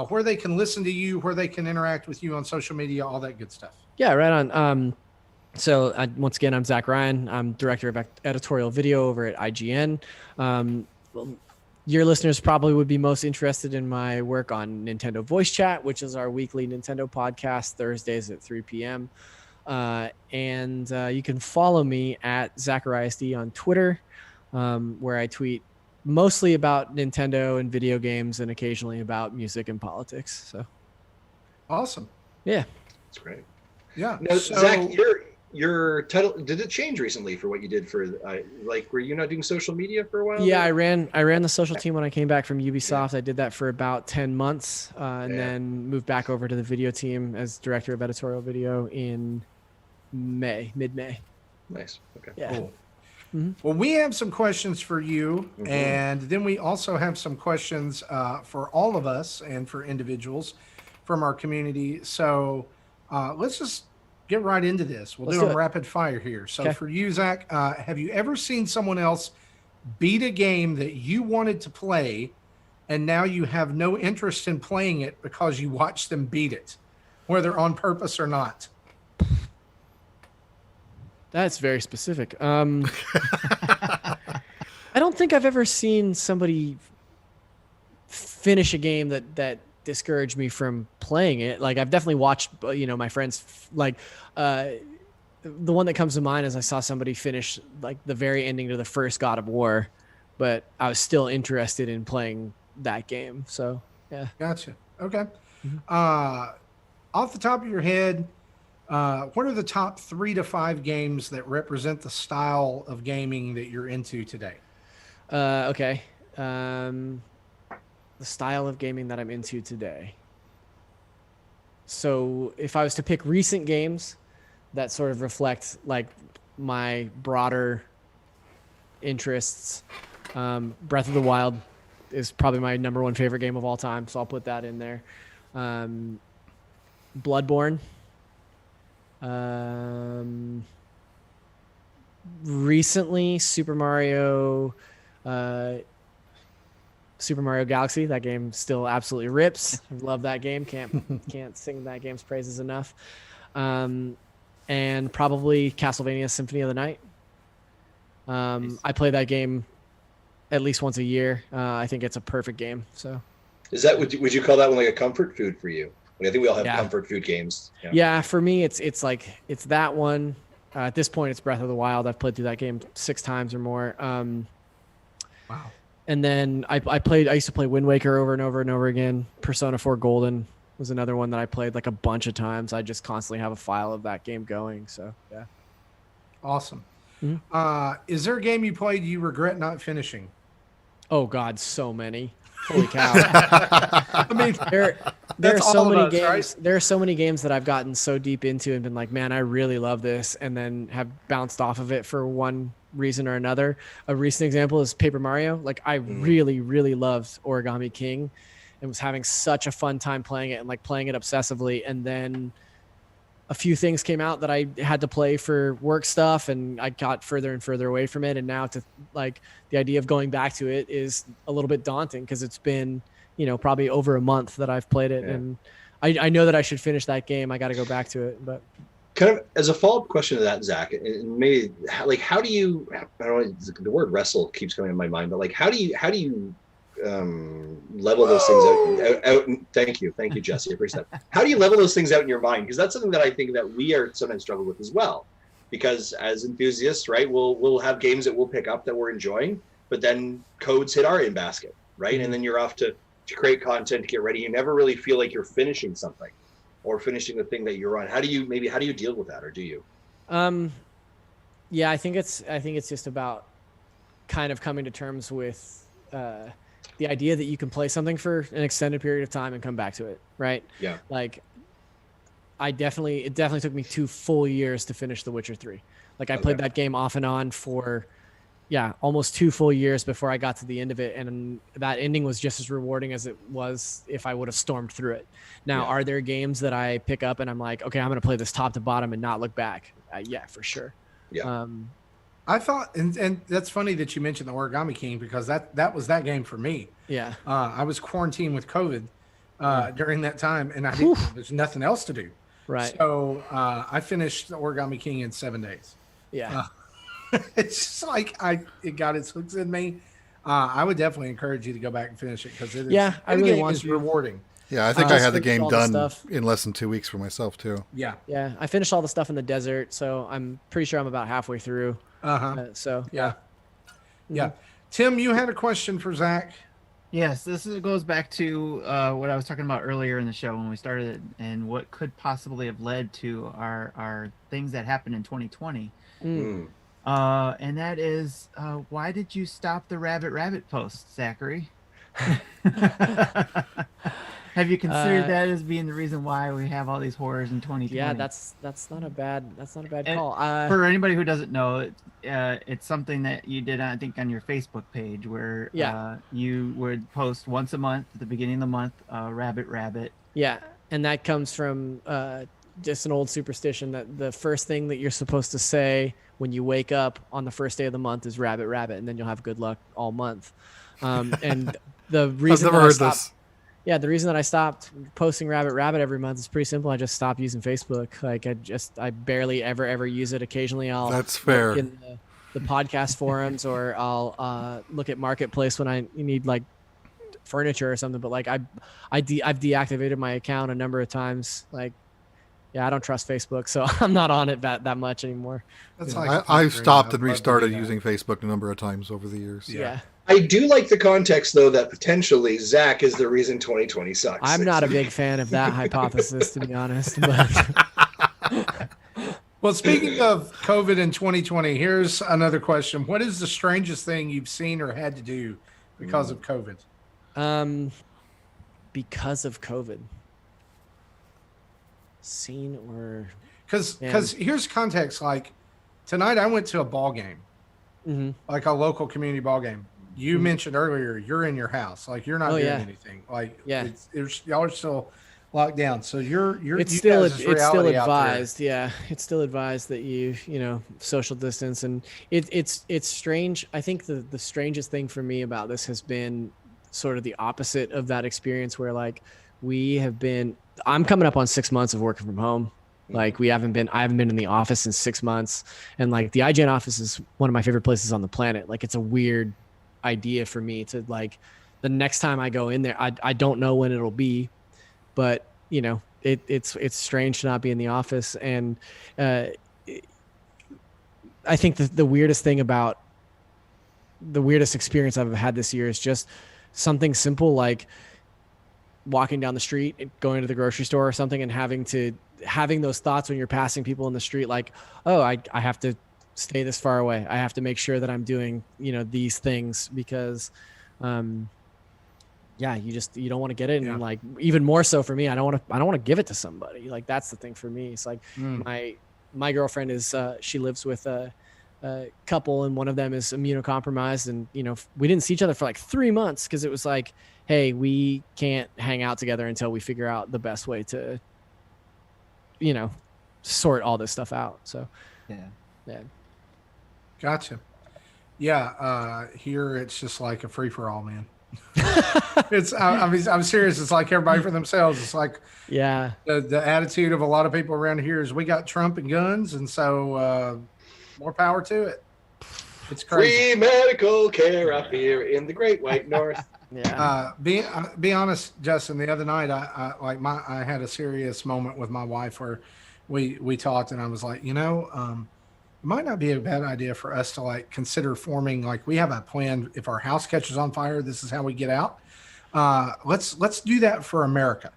where they can listen to you, where they can interact with you on social media, all that good stuff. Yeah, right on. So once again, I'm Zach Ryan. I'm director of editorial video over at IGN. Your listeners probably would be most interested in my work on Nintendo Voice Chat, which is our weekly Nintendo podcast, Thursdays at 3 p.m. And you can follow me at ZachariasD on Twitter, where I tweet mostly about Nintendo and video games and occasionally about music and politics. So awesome. Yeah. That's great. Yeah. Now, Zach, your title, did it change recently for what you did for were you not doing social media for a while? Yeah, I ran the social team when I came back from Ubisoft. I did that for about 10 months and then moved back over to the video team as director of editorial video in mid-May. Nice. Okay. Yeah. Cool. Mm-hmm. Well, we have some questions for you, and then we also have some questions for all of us and for individuals from our community. So let's just get right into this. We'll do them rapid fire here. So for you, Zach, have you ever seen someone else beat a game that you wanted to play, and now you have no interest in playing it because you watched them beat it, whether on purpose or not? That's very specific. I don't think I've ever seen somebody finish a game that discouraged me from playing it. Like I've definitely watched, my friends the one that comes to mind is I saw somebody finish like the very ending to the first God of War, but I was still interested in playing that game. So yeah. Gotcha. Okay. Off the top of your head, what are the top 3 to 5 games that represent the style of gaming that you're into today? Okay. The style of gaming that I'm into today. So if I was to pick recent games that sort of reflect like my broader interests, Breath of the Wild is probably my number 1 favorite game of all time. So I'll put that in there. Bloodborne. Recently, Super Mario Galaxy. That game still absolutely rips. I love that game. Can't sing that game's praises enough. And probably Castlevania Symphony of the Night. I play that game at least once a year. I think it's a perfect game. So, is that would you call that one like a comfort food for you? I think we all have comfort food games. Yeah, for me, it's that one. At this point, it's Breath of the Wild. I've played through that game 6 times or more. Wow. And then I used to play Wind Waker over and over and over again. Persona 4 Golden was another one that I played like a bunch of times. I just constantly have a file of that game going. So yeah. Awesome. Mm-hmm. Is there a game you played you regret not finishing? Oh God, so many. Holy cow. I mean, there are so many games. Right? There are so many games that I've gotten so deep into and been like, man, I really love this, and then have bounced off of it for one reason or another. A recent example is Paper Mario. Like I really, really loved Origami King and was having such a fun time playing it and like playing it obsessively. And then a few things came out that I had to play for work stuff and I got further and further away from it. And now to like the idea of going back to it is a little bit daunting because it's been, you know, probably over a month that I've played it. And I know that I should finish that game. I got to go back to it, but kind of as a follow-up question to that, Zach, and maybe like, how do you, I don't know, the word wrestle keeps coming in my mind, but like, how do you level those things out? Thank you, Jesse. I appreciate that. How do you level those things out in your mind? Because that's something that I think that we are sometimes struggle with as well. Because as enthusiasts, right, we'll have games that we'll pick up that we're enjoying, but then codes hit our in basket, right, and then you're off to create content, to get ready. You never really feel like you're finishing something or finishing the thing that you're on. How do you deal with that, or do you? Yeah, I think it's just about kind of coming to terms with the idea that you can play something for an extended period of time and come back to it, right? Yeah. Like it definitely took me 2 full years to finish The Witcher 3. Like I played that game off and on for almost 2 full years before I got to the end of it. And that ending was just as rewarding as it was if I would have stormed through it. Now, are there games that I pick up and I'm like, okay, I'm going to play this top to bottom and not look back? Yeah, for sure. Yeah. I thought, and that's funny that you mentioned the Origami King because that was that game for me. Yeah. I was quarantined with COVID during that time and there's nothing else to do. Right. So I finished the Origami King in 7 days. Yeah. It's just like it got its hooks in me. I would definitely encourage you to go back and finish it because it is. Yeah, I really want it's to. rewarding. Yeah, I think I had the finished game all the done stuff. in less than 2 weeks for myself too. Yeah. Yeah, I finished all the stuff in the desert, so I'm pretty sure I'm about halfway through. So Yeah. Tim, you had a question for Zach. Yes, goes back to what I was talking about earlier in the show when we started it, and what could possibly have led to our things that happened in 2020. And that is, why did you stop the rabbit posts, Zachary? Have you considered that as being the reason why we have all these horrors in 2020? Yeah, that's not a bad call. For anybody who doesn't know, it's something that you did, I think, on your Facebook page where you would post once a month at the beginning of the month, rabbit. Yeah, and that comes from just an old superstition that the first thing that you're supposed to say when you wake up on the first day of the month is rabbit, and then you'll have good luck all month. And the reason I've never heard this. Yeah, the reason that I stopped posting rabbit every month is pretty simple. I just stopped using Facebook. Like I barely ever use it. Occasionally I'll That's fair. look in the podcast forums or I'll look at Marketplace when I need like furniture or something. But like I've deactivated my account a number of times. Like, yeah, I don't trust Facebook, so I'm not on it that much anymore. That's I've stopped and restarted using Facebook a number of times over the years. Yeah. I do like the context, though, that potentially Zach is the reason 2020 sucks. I'm not a big fan of that hypothesis, to be honest. But Well, speaking of COVID in 2020, here's another question. What is the strangest thing you've seen or had to do because of COVID? Because of COVID. Seen or... Because here's context. Like, tonight I went to a ball game, like a local community ball game. You mentioned earlier you're in your house, like you're not doing anything. Like, y'all are still locked down, so it's still advised. Yeah, it's still advised that you social distance, and it's strange. I think the strangest thing for me about this has been sort of the opposite of that experience, where like I'm coming up on 6 months of working from home. Like I haven't been in the office in 6 months, and like the IGN office is one of my favorite places on the planet. Like it's a weird idea for me to like the next time I go in there, I don't know when it'll be, but it's strange to not be in the office. And I think the weirdest experience I've had this year is just something simple like walking down the street and going to the grocery store or something and having those thoughts when you're passing people in the street, like, oh, I have to stay this far away. I have to make sure that I'm doing, these things because, you don't want to get it. And like, even more so for me, I don't want to give it to somebody. Like, that's the thing for me. It's like my girlfriend is, she lives with, couple, and one of them is immunocompromised, and we didn't see each other for like 3 months because it was like, hey, we can't hang out together until we figure out the best way to sort all this stuff out. So yeah. Gotcha. Yeah, here it's just like a free for all, man. I'm serious. It's like everybody for themselves. It's like the attitude of a lot of people around here is we got Trump and guns, and so more power to it. It's crazy. Free medical care up here in the Great White North. Yeah. Be honest, Justin. The other night, I had a serious moment with my wife where we talked, and I was like, it might not be a bad idea for us to like consider forming, like, we have a plan. If our house catches on fire, this is how we get out. Let's do that for America.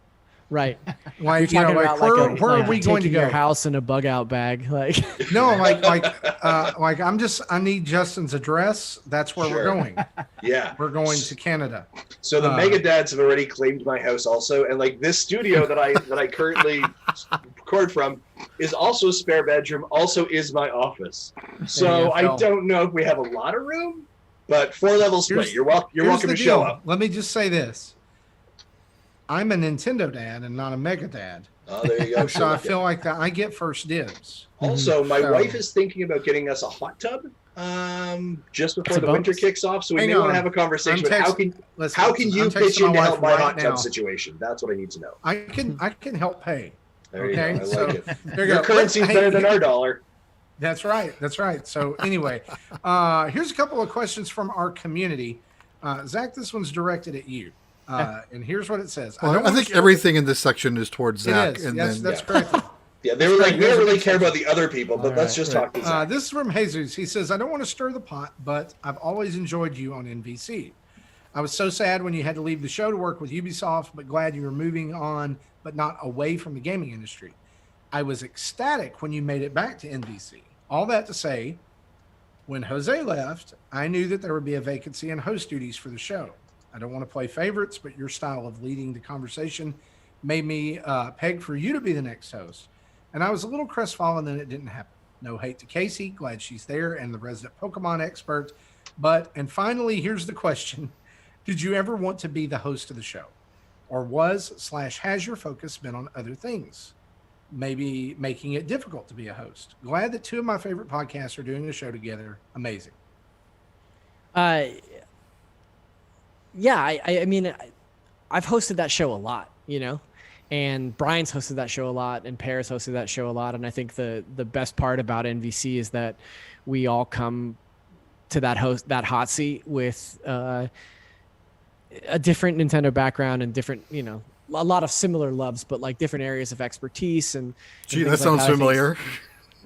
Right. Like, where are we going to go? Your house in a bug out bag. Like, no, I need Justin's address. That's where we're going. Yeah. We're going to Canada. So the Mega Dads have already claimed my house also. And like this studio that I currently record from is also a spare bedroom, also is my office. So I don't know if we have a lot of room, but 4-level split. You're welcome to show up. Let me just say this. I'm a Nintendo dad and not a Mega Dad. Oh, there you go. So I feel like that I get first dibs. Also, my wife is thinking about getting us a hot tub just before the winter kicks off. So we may want to have a conversation about how can you pitch in to help my hot tub situation? That's what I need to know. I can help pay. There you go. I like it. There you Your go. currency's better than our dollar. That's right. So anyway, here's a couple of questions from our community. Zach, this one's directed at you. And here's what it says. Well, I think everything in this section is towards Zach. That's correct. Yeah, they were like, we don't really care about the other people, but let's just talk to Zach. This is from Jesus. He says, I don't want to stir the pot, but I've always enjoyed you on NVC. I was so sad when you had to leave the show to work with Ubisoft, but glad you were moving on, but not away from the gaming industry. I was ecstatic when you made it back to NVC. All that to say, when Jose left, I knew that there would be a vacancy in host duties for the show. I don't want to play favorites, but your style of leading the conversation made me peg for you to be the next host. And I was a little crestfallen that it didn't happen. No hate to Casey. Glad she's there and the resident Pokemon expert. And finally, here's the question. Did you ever want to be the host of the show? Or has your focus been on other things? Maybe making it difficult to be a host. Glad that two of my favorite podcasts are doing a show together. Amazing. Yeah, I mean, I've hosted that show a lot, and Brian's hosted that show a lot, and Pear's hosted that show a lot. And I think the best part about NVC is that we all come to that hot seat with a different Nintendo background and different, a lot of similar loves, but like different areas of expertise. And gee, that sounds familiar.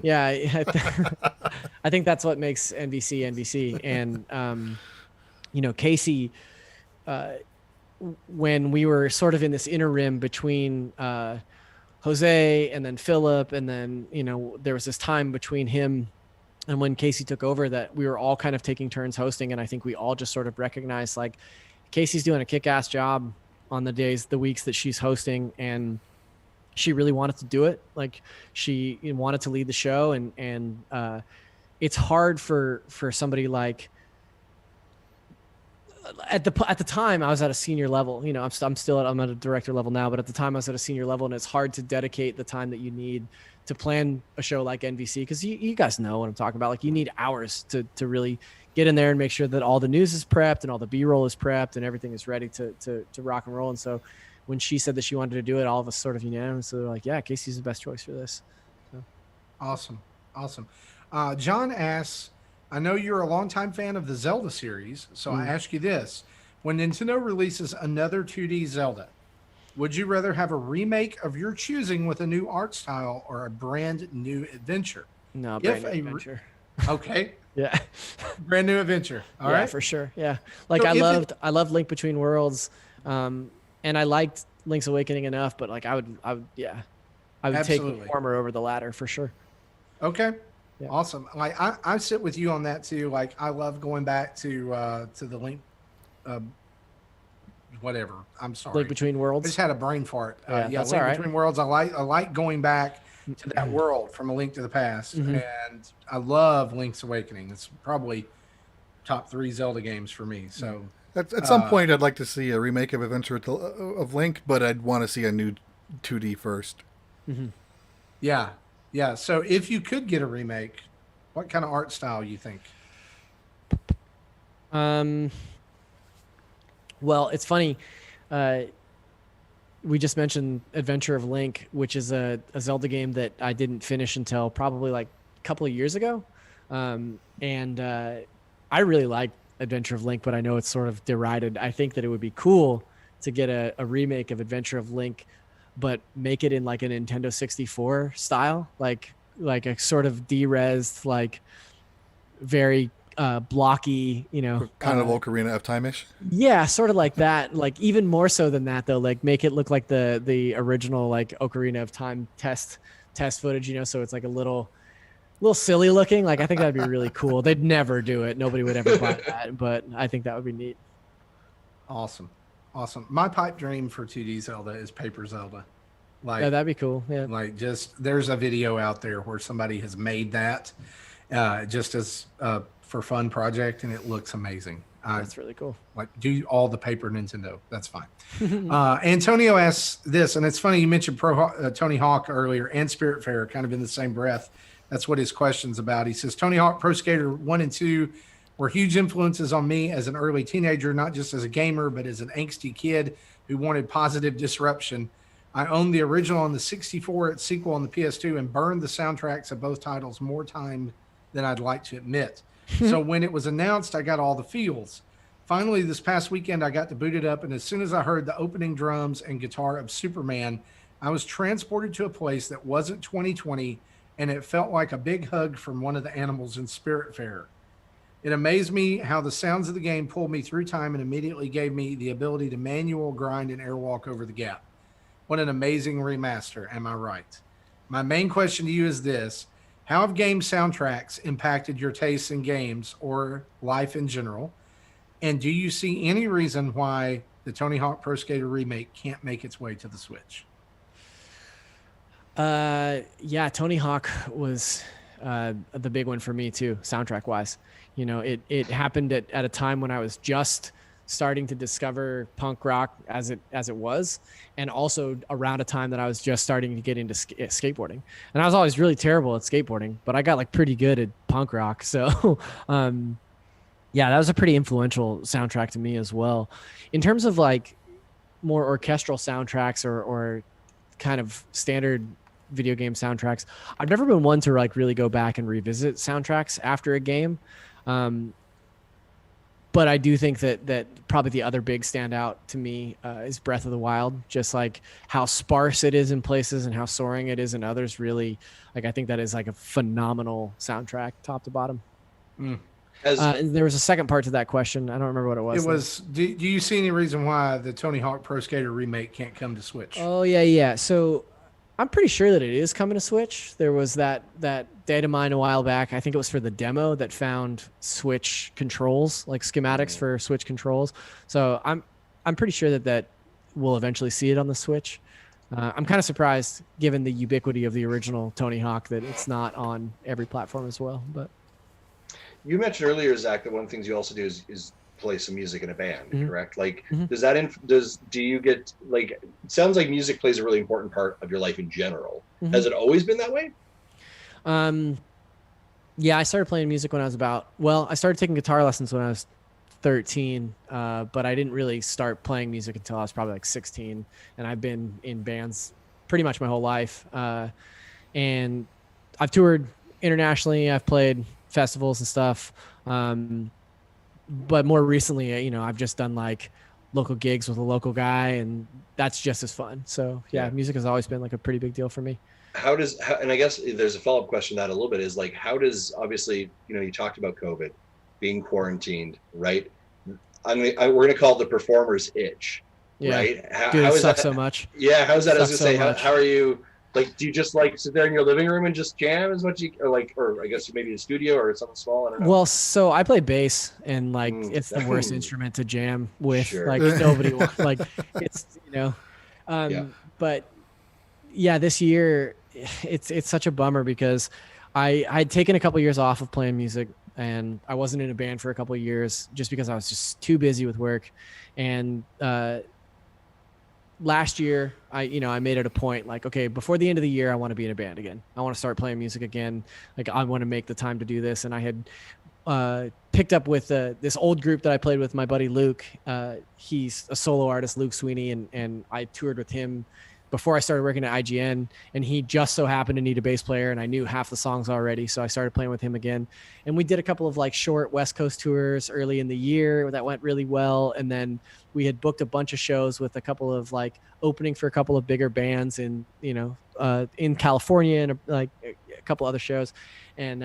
Yeah, I think that's what makes NVC. And Casey. When we were sort of in this interim between Jose and then Philip, and then there was this time between him and when Casey took over that we were all kind of taking turns hosting, and I think we all just sort of recognized like Casey's doing a kick-ass job on the weeks that she's hosting, and she really wanted to do it. Like she wanted to lead the show, and it's hard for somebody like. At the time, I was at a senior level. I'm at a director level now, but at the time I was at a senior level, and it's hard to dedicate the time that you need to plan a show like NVC, because you guys know what I'm talking about. Like you need hours to really get in there and make sure that all the news is prepped and all the B-roll is prepped and everything is ready to rock and roll. And so when she said that she wanted to do it, all of us sort of unanimously were like, yeah, Casey's the best choice for this. So. Awesome. John asks, I know you're a longtime fan of the Zelda series, so I ask you this. When Nintendo releases another 2D Zelda, would you rather have a remake of your choosing with a new art style or a brand new adventure? No, brand new adventure. Okay. Yeah. Brand new adventure. All right. For sure. Yeah. Like So I loved Link Between Worlds, and I liked Link's Awakening enough, but like I would take Absolutely. the former over the latter for sure. Okay. Yeah. Awesome. Like I sit with you on that too. Like I love going back to the Link, whatever. I'm sorry. Link Between I Worlds. just had a brain fart. That's Link all right. Between Worlds. I like going back to that world from A Link to the Past. Mm-hmm. And I love Link's Awakening. It's probably top 3 Zelda games for me. So At some point, I'd like to see a remake of Adventure of Link, but I'd want to see a new 2D first. Mm-hmm. yeah. So if you could get a remake, what kind of art style you think? Well, it's funny. We just mentioned Adventure of Link, which is a Zelda game that I didn't finish until probably like a couple of years ago. And I really like Adventure of Link, but I know it's sort of derided. I think that it would be cool to get a remake of Adventure of Link, but make it in like a Nintendo 64 style, like a sort of de-resed, like very blocky, Kind of Ocarina of Time-ish. Yeah, sort of like that. Like even more so than that, though. Like make it look like the original like Ocarina of Time test footage. So it's like a little silly looking. Like I think that'd be really cool. They'd never do it. Nobody would ever buy that, but I think that would be neat. Awesome. My pipe dream for 2D Zelda is Paper Zelda. Like, Yeah, that'd be cool. Yeah. like just there's a video out there where somebody has made that just as for fun project, and it looks amazing. That's really cool. Like do all the paper Nintendo. That's fine. Antonio asks this, and it's funny you mentioned Tony Hawk earlier and Spiritfarer kind of in the same breath. That's what his question's about. He says Tony Hawk Pro Skater 1 and 2 were huge influences on me as an early teenager, not just as a gamer, but as an angsty kid who wanted positive disruption. I owned the original on the 64, its sequel on the PS2, and burned the soundtracks of both titles more time than I'd like to admit. So when it was announced, I got all the feels. Finally, this past weekend, I got to boot it up, and as soon as I heard the opening drums and guitar of Superman, I was transported to a place that wasn't 2020, and it felt like a big hug from one of the animals in Spiritfarer. It amazed me how the sounds of the game pulled me through time and immediately gave me the ability to manual grind and airwalk over the gap. What an amazing remaster, am I right? My main question to you is this. How have game soundtracks impacted your tastes in games or life in general? And do you see any reason why the Tony Hawk Pro Skater remake can't make its way to the Switch? Yeah, Tony Hawk was the big one for me too, soundtrack wise. It happened at a time when I was just starting to discover punk rock as it was, and also around a time that I was just starting to get into skateboarding. And I was always really terrible at skateboarding, but I got like pretty good at punk rock. So yeah, that was a pretty influential soundtrack to me as well. In terms of like more orchestral soundtracks or kind of standard video game soundtracks, I've never been one to like really go back and revisit soundtracks after a game. But I do think that probably the other big standout to me is Breath of the Wild. Just like how sparse it is in places and how soaring it is in others. Really, like I think that is like a phenomenal soundtrack, top to bottom. And there was a second part to that question. I don't remember what it was. It was. Do you see any reason why the Tony Hawk Pro Skater remake can't come to Switch? Oh yeah. So I'm pretty sure that it is coming to Switch. There was that data mine a while back. I think it was for the demo that found Switch controls, like schematics for Switch controls. So I'm pretty sure that we'll eventually see it on the Switch. I'm kind of surprised, given the ubiquity of the original Tony Hawk, that it's not on every platform as well. But you mentioned earlier, Zach, that one of the things you also do is play some music in a band, correct? Like, Mm-hmm. do you get like? It sounds like music plays a really important part of your life in general. Mm-hmm. Has it always been that way? Yeah, I started playing music when I was I started taking guitar lessons when I was 13, but I didn't really start playing music until I was probably like 16, and I've been in bands pretty much my whole life. And I've toured internationally. I've played festivals and stuff. But more recently, I've just done like local gigs with a local guy, and that's just as fun. So yeah, music has always been like a pretty big deal for me. And I guess there's a follow-up question to that a little bit is like, how does, obviously, you talked about COVID, being quarantined, right? We're going to call it the performer's itch, right? Dude, how it is sucks that, so much. Yeah. How's that? I was Sucks going to so say, how are you, like, do you just like sit there in your living room and just jam as much or I guess maybe a studio or something small? I don't know. Well, so I play bass, and like it's the worst instrument to jam with. Sure. Like nobody wants, like it's But yeah, this year it's such a bummer because I'd taken a couple years off of playing music, and I wasn't in a band for a couple of years just because I was just too busy with work. And last year, I made it a point, like, okay, before the end of the year, I want to be in a band again. I want to start playing music again. Like, I want to make the time to do this. And I had picked up with this old group that I played with, my buddy Luke. He's a solo artist, Luke Sweeney, and I toured with him before I started working at IGN, and he just so happened to need a bass player, and I knew half the songs already, so I started playing with him again. And we did a couple of like short West Coast tours early in the year that went really well, and then we had booked a bunch of shows with a couple of like opening for a couple of bigger bands in in California, and like a couple other shows. And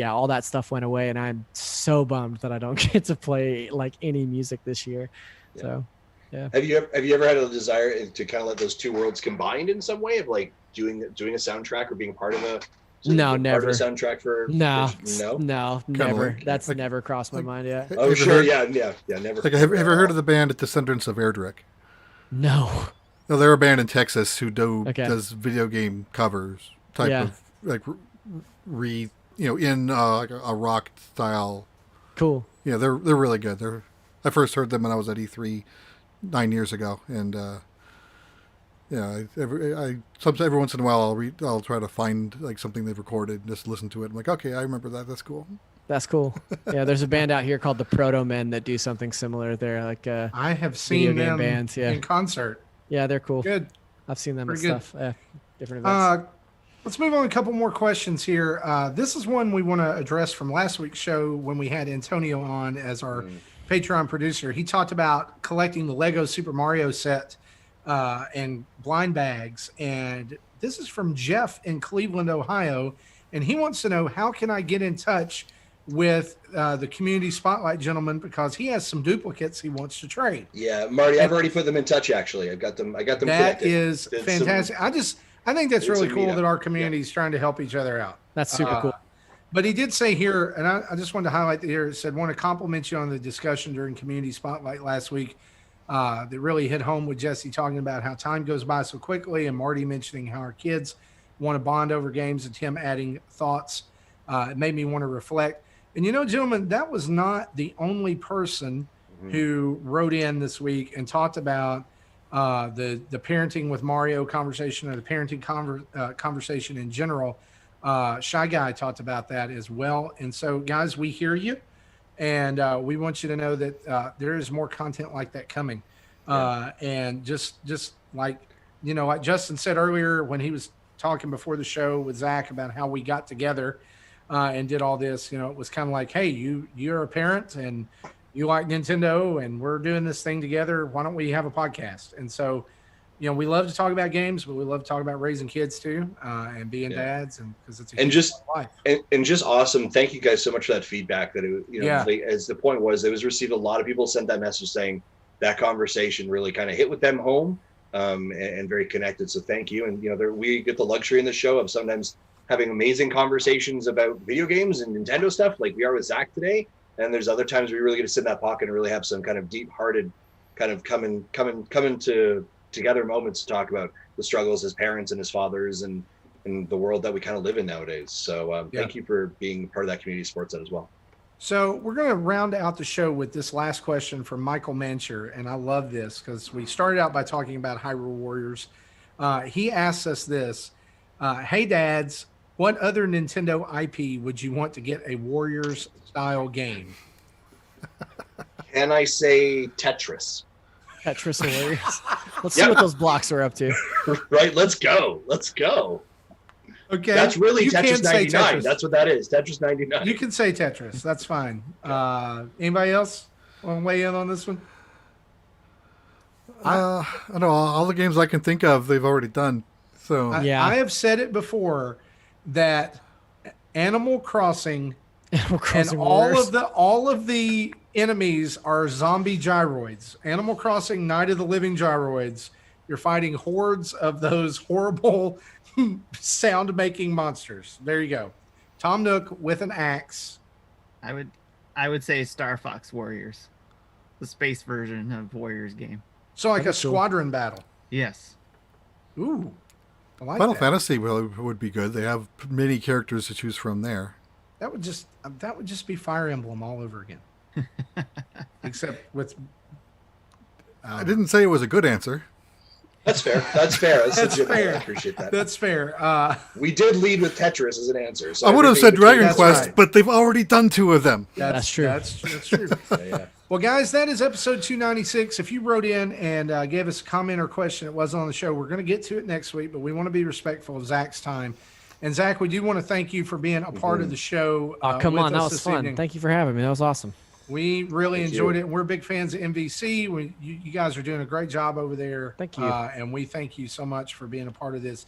all that stuff went away, and I'm so bummed that I don't get to play like any music this year. Yeah. So yeah. Have you ever had a desire to kind of let those two worlds combined in some way, of like doing a soundtrack or being part of a never part of a soundtrack for no never. Like, That's never crossed my mind yet. Oh sure, never. Like, have you ever heard of the band Descendants of Erdrick? No. No, they're a band in Texas who does video game covers type of like in like a rock style. Cool. Yeah, they're really good. I first heard them when I was at E3 9 years ago, and every once in a while I'll try to find like something they've recorded and just listen to it. I'm like, okay, I remember that. That's cool. That's cool. Yeah, there's a band out here called the Proto Men that do something similar. They're like I have seen them bands, in concert. Yeah, they're cool. Good. I've seen them Pretty and good. stuff. Different events. Let's move on a couple more questions here. This is one we want to address from last week's show when we had Antonio on as our Patreon producer. He talked about collecting the Lego Super Mario set and blind bags. And this is from Jeff in Cleveland, Ohio. And he wants to know, how can I get in touch with the Community Spotlight gentleman, because he has some duplicates he wants to trade. Yeah, Marty, I've already put them in touch. Actually, I got them. That connected. is fantastic. I think that's really cool that our community is trying to help each other out. That's super cool. But he did say here, and I just wanted to highlight here, it said, want to compliment you on the discussion during Community Spotlight last week that really hit home with Jesse talking about how time goes by so quickly, and Marty mentioning how our kids want to bond over games, and Tim adding thoughts. It made me want to reflect. And, gentlemen, that was not the only person who wrote in this week and talked about the parenting with Mario conversation, or the parenting conversation in general. Shy Guy talked about that as well. And so, guys, we hear you, and we want you to know that there is more content like that coming. And just like, like Justin said earlier when he was talking before the show with Zach about how we got together and did all this, it was kind of like, hey, you're a parent and you like Nintendo, and we're doing this thing together. Why don't we have a podcast? And so, we love to talk about games, but we love to talk about raising kids too, and being dads, and because it's a huge life. And just awesome. Thank you guys so much for that feedback. That as the point was, it was received. A lot of people sent that message saying that conversation really kind of hit with them home, and very connected. So thank you. And we get the luxury in the show of sometimes having amazing conversations about video games and Nintendo stuff, like we are with Zach today. And there's other times we really get to sit in that pocket and really have some kind of deep-hearted, kind of coming together moments to talk about the struggles as parents and as fathers and the world that we kind of live in nowadays. So thank you for being part of that community sports set as well. So we're going to round out the show with this last question from Michael Mancher. And I love this because we started out by talking about Hyrule Warriors. He asks us this, hey dads, what other Nintendo IP would you want to get a Warriors style game? Can I say Tetris? Tetris Warriors. Let's see what those blocks are up to. Right, let's go. Okay, that's really you Tetris 99. Tetris. That's what that is. Tetris 99. You can say Tetris. That's fine. Anybody else want to weigh in on this one? I don't know. All the games I can think of, they've already done. So I have said it before that Animal Crossing and all of the enemies are zombie gyroids. Animal Crossing Night of the Living Gyroids. You're fighting hordes of those horrible sound making monsters. There you go. Tom Nook with an axe. I would say Star Fox Warriors, the space version of Warriors game. So like a squadron battle. Yes. Ooh. I like Final that. Fantasy would be good. They have many characters to choose from there. That would just be Fire Emblem all over again. Except with. I didn't say it was a good answer. That's fair. That's fair. That's That's legitimate. fair. I appreciate that. That's fair. We did lead with Tetris as an answer. So I would have everything said Dragon between- Quest, right. but they've already done 2 of them. That's true. That's true. Yeah. Well, guys, that is episode 296. If you wrote in and gave us a comment or question that wasn't on the show, we're going to get to it next week, but we want to be respectful of Zach's time. And Zach, we do want to thank you for being a part of the show. Oh, come with on. That us was this fun. evening. Thank you for having me. That was awesome. We really Thank enjoyed you. it. And we're big fans of MVC. You guys are doing a great job over there. Thank you. And we thank you so much for being a part of this.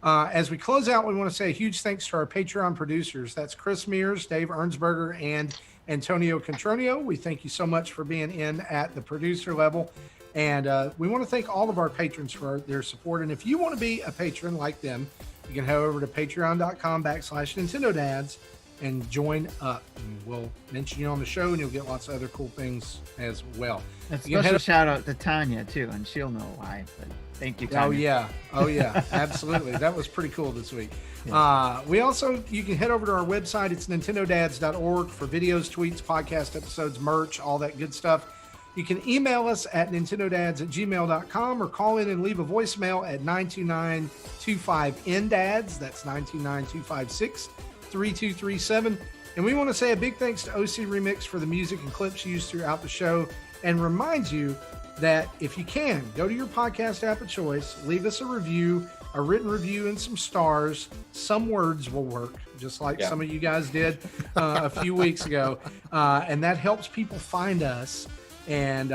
As we close out, we want to say a huge thanks to our Patreon producers. That's Chris Mears, Dave Ernsberger, and Antonio Contronio. We thank you so much for being in at the producer level. And we want to thank all of our patrons for their support. And if you want to be a patron like them, you can head over to patreon.com/Nintendo Dads and join up. And we'll mention you on the show, and you'll get lots of other cool things as well. A You can head special up- shout out to Tanya too, and she'll know why. But thank you, Tanya. Oh yeah, absolutely. That was pretty cool this week. You can head over to our website. It's nintendodads.org for videos, tweets, podcast episodes, merch, all that good stuff. You can email us at nintendodads@gmail.com or call in and leave a voicemail at 929-25-NDADS. That's 929-256-3237. And we want to say a big thanks to OC Remix for the music and clips used throughout the show, and remind you that if you can, go to your podcast app of choice, leave us a review, a written review, and some stars. Some words will work, just like some of you guys did a few weeks ago. And that helps people find us. And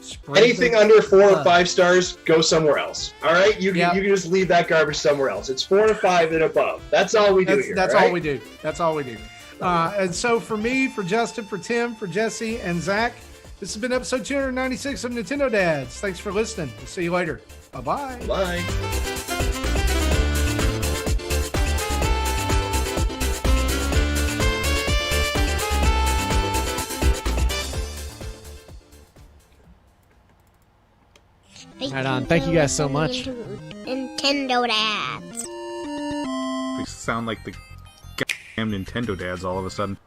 spread Anything the under 4 or love. 5 stars, go somewhere else. All right, you can just leave that garbage somewhere else. It's 4 or 5 and above. That's all we do here. That's all all right? we do. That's all we do. And so for me, for Justin, for Tim, for Jesse, and Zach, this has been episode 296 of Nintendo Dads. Thanks for listening. We'll see you later. Bye-bye. Bye. Right on. Thank you guys so much. Nintendo Dads. We sound like the goddamn Nintendo dads all of a sudden.